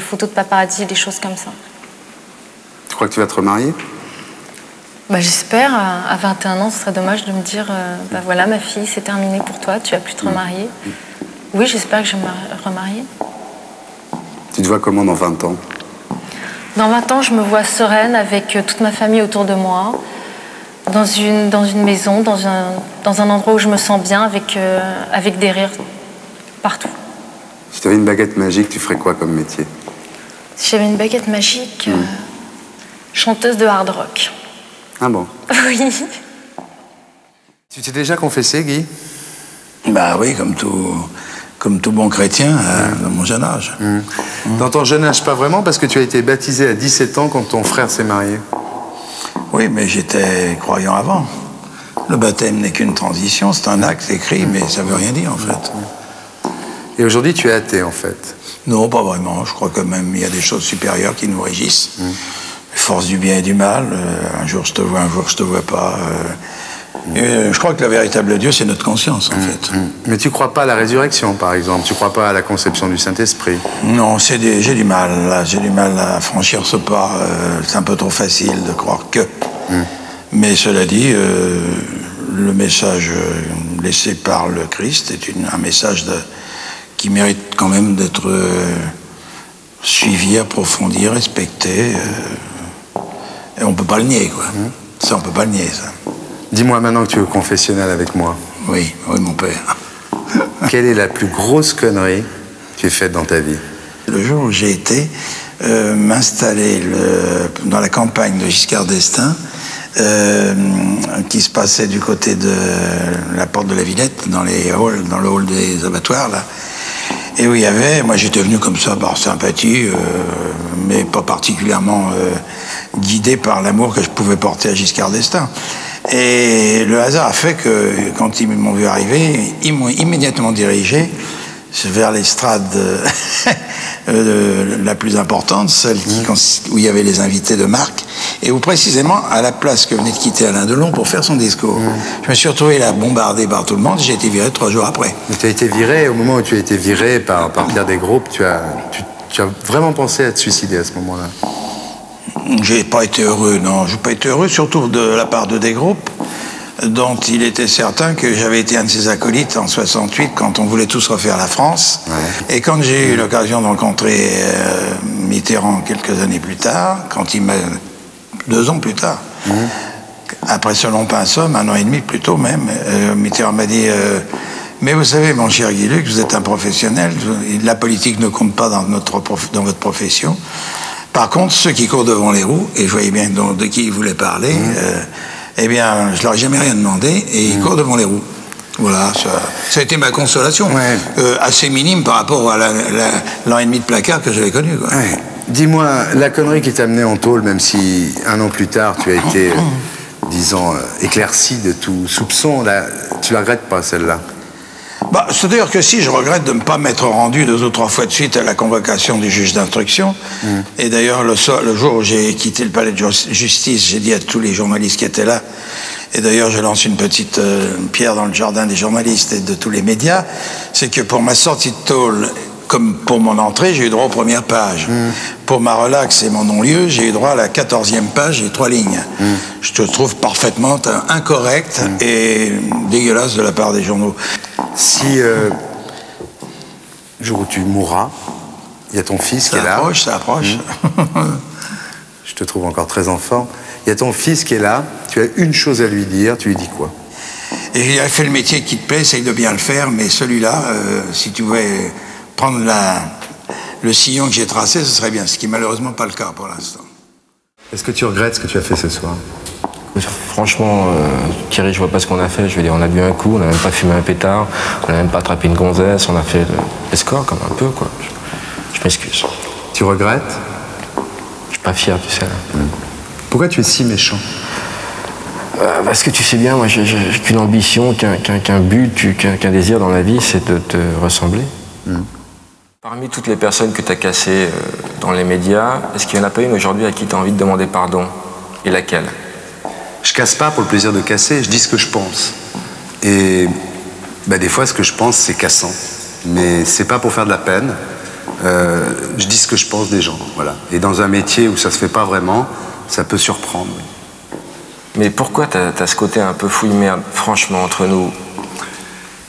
Speaker 9: photos de paparazzi, des choses comme ça.
Speaker 14: Tu crois que tu vas te remarier?
Speaker 9: J'espère. À 21 ans, ce serait dommage de me dire voilà, ma fille, c'est terminé pour toi, tu vas plus te remarier. Oui, j'espère que je vais me remarier.
Speaker 14: Tu te vois comment dans 20 ans?
Speaker 9: Dans 20 ans, je me vois sereine avec toute ma famille autour de moi, dans une maison, dans un endroit où je me sens bien, avec des rires partout.
Speaker 14: Si tu avais une baguette magique, tu ferais quoi comme métier?
Speaker 9: Si j'avais une baguette magique, chanteuse de hard rock.
Speaker 14: Ah bon?
Speaker 9: Oui.
Speaker 2: Tu t'es déjà confessé, Guy?
Speaker 17: Bah oui, comme tout bon chrétien, dans mon jeune âge.
Speaker 2: Dans ton jeune âge, pas vraiment, parce que tu as été baptisé à 17 ans quand ton frère s'est marié.
Speaker 17: Oui, mais j'étais croyant avant. Le baptême n'est qu'une transition, c'est un acte écrit, mais ça veut rien dire, en fait.
Speaker 2: Et aujourd'hui, tu es athée, en fait.
Speaker 17: Non, pas vraiment. Je crois que même il y a des choses supérieures qui nous régissent. Les forces du bien et du mal. Un jour je te vois, un jour je te vois pas. Je crois que le véritable Dieu, c'est notre conscience, en fait.
Speaker 12: Mais tu crois pas à la résurrection, par exemple? Tu crois pas à la conception du Saint-Esprit?
Speaker 17: Non, j'ai du mal, là. J'ai du mal à franchir ce pas. C'est un peu trop facile de croire que. Mais cela dit, le message laissé par le Christ est un message qui mérite quand même d'être suivi, approfondi, respecté. Et on peut pas le nier, quoi. Ça, on peut pas le nier, ça.
Speaker 12: Dis-moi maintenant que tu es au confessionnal avec moi.
Speaker 17: Oui, mon père.
Speaker 12: Quelle est la plus grosse connerie que tu aies faite dans ta vie?
Speaker 17: Le jour où j'ai été m'installer dans la campagne de Giscard d'Estaing, qui se passait du côté de la porte de la Villette, dans le hall des abattoirs, là. Et où il y avait, moi j'étais venu comme ça par sympathie, mais pas particulièrement guidé par l'amour que je pouvais porter à Giscard d'Estaing. Et le hasard a fait que, quand ils m'ont vu arriver, ils m'ont immédiatement dirigé vers l'estrade la plus importante, celle où il y avait les invités de marque, et où précisément, à la place que venait de quitter Alain Delon pour faire son discours. Je me suis retrouvé là, bombardé par tout le monde, j'ai été viré 3 jours après.
Speaker 12: Mais tu as été viré, au moment où tu as été viré par Pierre Desgroupes, tu as vraiment pensé à te suicider à ce moment-là?
Speaker 17: J'ai pas été heureux, non. J'ai pas été heureux, surtout de la part de Desgroupes, dont il était certain que j'avais été un de ses acolytes en 68, quand on voulait tous refaire la France. Ouais. Et quand j'ai eu l'occasion de rencontrer Mitterrand quelques années plus tard, 2 ans plus tard, après ce long pinceau, 1 an et demi plus tôt même, Mitterrand m'a dit mais vous savez, mon cher Guy Lux, vous êtes un professionnel, la politique ne compte pas dans votre profession. Par contre, ceux qui courent devant les roues, et je voyais bien de qui il voulait parler, eh bien, je leur ai jamais rien demandé, et ils courent devant les roues. Voilà, ça a été ma consolation, assez minime par rapport à l'an et demi de placard que j'avais connu.
Speaker 12: Ouais. Dis-moi, la connerie qui t'a amené en tôle, même si 1 an plus tard tu as été, disons, éclairci de tout soupçon, là, tu la regrettes pas, celle-là?
Speaker 17: C'est-à-dire que si, je regrette de ne pas m'être rendu 2 ou 3 fois de suite à la convocation du juge d'instruction. Et d'ailleurs, le jour où j'ai quitté le palais de justice, j'ai dit à tous les journalistes qui étaient là, et d'ailleurs je lance une petite pierre dans le jardin des journalistes et de tous les médias, c'est que pour ma sortie de tôle, comme pour mon entrée, j'ai eu droit aux premières pages. Pour ma relaxe et mon non-lieu, j'ai eu droit à la 14e page et 3 lignes. Je te trouve parfaitement incorrect et dégueulasse de la part des journaux.
Speaker 12: Si, le jour où tu mourras, il y a ton fils qui est là.
Speaker 17: Ça approche.
Speaker 12: Je te trouve encore très enfant. Il y a ton fils qui est là, tu as une chose à lui dire, tu lui dis quoi?
Speaker 17: Et il a fait le métier qui te plaît, essaye de bien le faire, mais celui-là, si tu pouvais prendre le sillon que j'ai tracé, ce serait bien, ce qui n'est malheureusement pas le cas pour l'instant.
Speaker 12: Est-ce que tu regrettes ce que tu as fait ce soir?
Speaker 13: Franchement, Thierry, je vois pas ce qu'on a fait. Je veux dire, on a bu un coup, on n'a même pas fumé un pétard, on n'a même pas attrapé une gonzesse, on a fait le score comme un peu, quoi. Je m'excuse.
Speaker 12: Tu regrettes?
Speaker 13: Je suis pas fier, tu sais.
Speaker 12: Pourquoi tu es si méchant?
Speaker 13: Parce que tu sais bien, moi, j'ai qu'une ambition, qu'un but, qu'un désir dans la vie, c'est de te ressembler. Parmi toutes les personnes que tu as cassées dans les médias, est-ce qu'il n'y en a pas une aujourd'hui à qui tu as envie de demander pardon? Et laquelle?
Speaker 14: Je casse pas pour le plaisir de casser, je dis ce que je pense. Et des fois, ce que je pense, c'est cassant. Mais c'est pas pour faire de la peine. Je dis ce que je pense des gens, voilà. Et dans un métier où ça se fait pas vraiment, ça peut surprendre.
Speaker 13: Mais pourquoi t'as ce côté un peu fouille-merde, franchement, entre nous?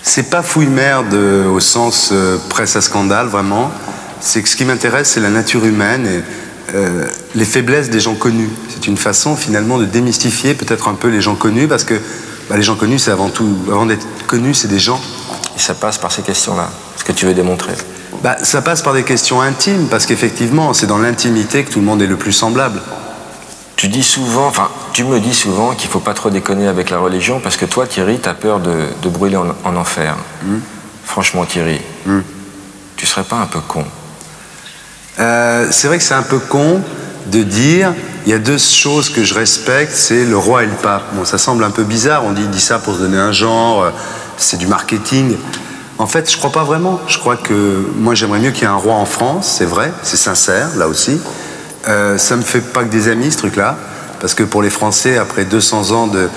Speaker 14: C'est pas fouille-merde au sens presse à scandale, vraiment. C'est que ce qui m'intéresse, c'est la nature humaine et les faiblesses des gens connus. C'est une façon, finalement, de démystifier peut-être un peu les gens connus, parce que les gens connus, c'est avant tout, avant d'être connus, c'est des gens.
Speaker 13: Et ça passe par ces questions-là, ce que tu veux démontrer?
Speaker 14: Ça passe par des questions intimes, parce qu'effectivement, c'est dans l'intimité que tout le monde est le plus semblable.
Speaker 13: Tu dis souvent, enfin, tu me dis souvent qu'il ne faut pas trop déconner avec la religion, parce que toi, Thierry, tu as peur de brûler en enfer. Franchement, Thierry, tu serais pas un peu con?
Speaker 14: C'est vrai que c'est un peu con de dire, il y a 2 choses que je respecte, c'est le roi et le pape. Bon, ça semble un peu bizarre, on dit ça pour se donner un genre, c'est du marketing.
Speaker 1: En fait, je crois pas vraiment. Je crois que moi, j'aimerais mieux qu'il y ait un roi en France, c'est vrai, c'est sincère, là aussi. Ça me fait pas que des amis, ce truc-là, parce que pour les Français, après 200 ans de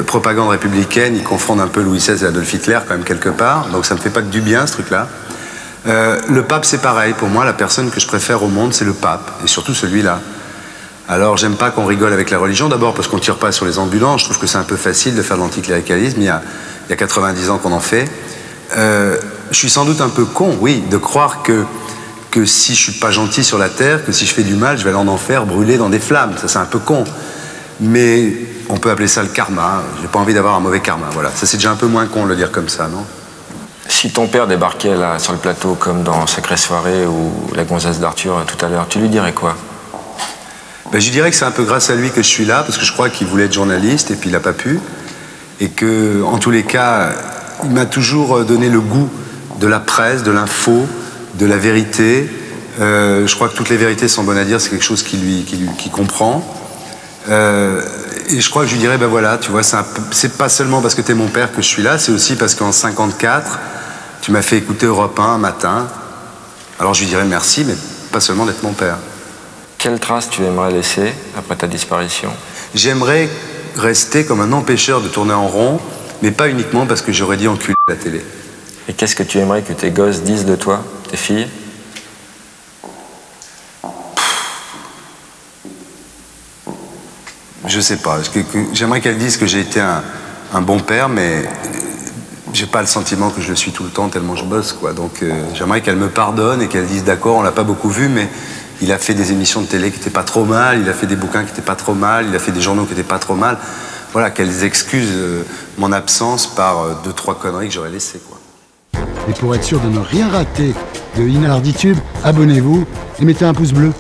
Speaker 1: propagande républicaine, ils confondent un peu Louis XVI et Adolf Hitler, quand même, quelque part. Donc ça me fait pas que du bien, ce truc-là. Le pape, c'est pareil. Pour moi, la personne que je préfère au monde, c'est le pape, et surtout celui-là. Alors, j'aime pas qu'on rigole avec la religion, d'abord parce qu'on tire pas sur les ambulants. Je trouve que c'est un peu facile de faire de l'anticléricalisme. Il y a 90 ans qu'on en fait. Je suis sans doute un peu con, oui, de croire que si je suis pas gentil sur la terre, que si je fais du mal, je vais aller en enfer, brûler dans des flammes. Ça, c'est un peu con. Mais on peut appeler ça le karma. J'ai pas envie d'avoir un mauvais karma, voilà. Ça, c'est déjà un peu moins con de le dire comme ça, non?
Speaker 4: Si ton père débarquait là sur le plateau comme dans Sacrée Soirée ou La Gonzesse d'Arthur tout à l'heure, tu lui dirais quoi?
Speaker 1: Ben, je dirais que c'est un peu grâce à lui que je suis là, parce que je crois qu'il voulait être journaliste et puis il n'a pas pu. Et que, en tous les cas, il m'a toujours donné le goût de la presse, de l'info, de la vérité. Je crois que toutes les vérités sont bonnes à dire, c'est quelque chose qui comprend. Et je crois que je lui dirais, ben voilà, tu vois, c'est pas seulement parce que t'es mon père que je suis là, c'est aussi parce qu'en 54, tu m'as fait écouter Europe 1 un matin. Alors je lui dirais merci, mais pas seulement d'être mon père.
Speaker 4: Quelle trace tu aimerais laisser après ta disparition?
Speaker 1: J'aimerais rester comme un empêcheur de tourner en rond, mais pas uniquement parce que j'aurais dit enculé à la télé.
Speaker 4: Et qu'est-ce que tu aimerais que tes gosses disent de toi, tes filles?
Speaker 1: Je sais pas. J'aimerais qu'elles disent que j'ai été un bon père, mais j'ai pas le sentiment que je le suis tout le temps tellement je bosse, quoi. Donc j'aimerais qu'elles me pardonnent et qu'elles disent d'accord, on l'a pas beaucoup vu, mais il a fait des émissions de télé qui étaient pas trop mal, il a fait des bouquins qui étaient pas trop mal, il a fait des journaux qui étaient pas trop mal. Voilà, qu'elles excusent mon absence par 2-3 conneries que j'aurais laissées, quoi.
Speaker 19: Et pour être sûr de ne rien rater de Inarditube, abonnez-vous et mettez un pouce bleu.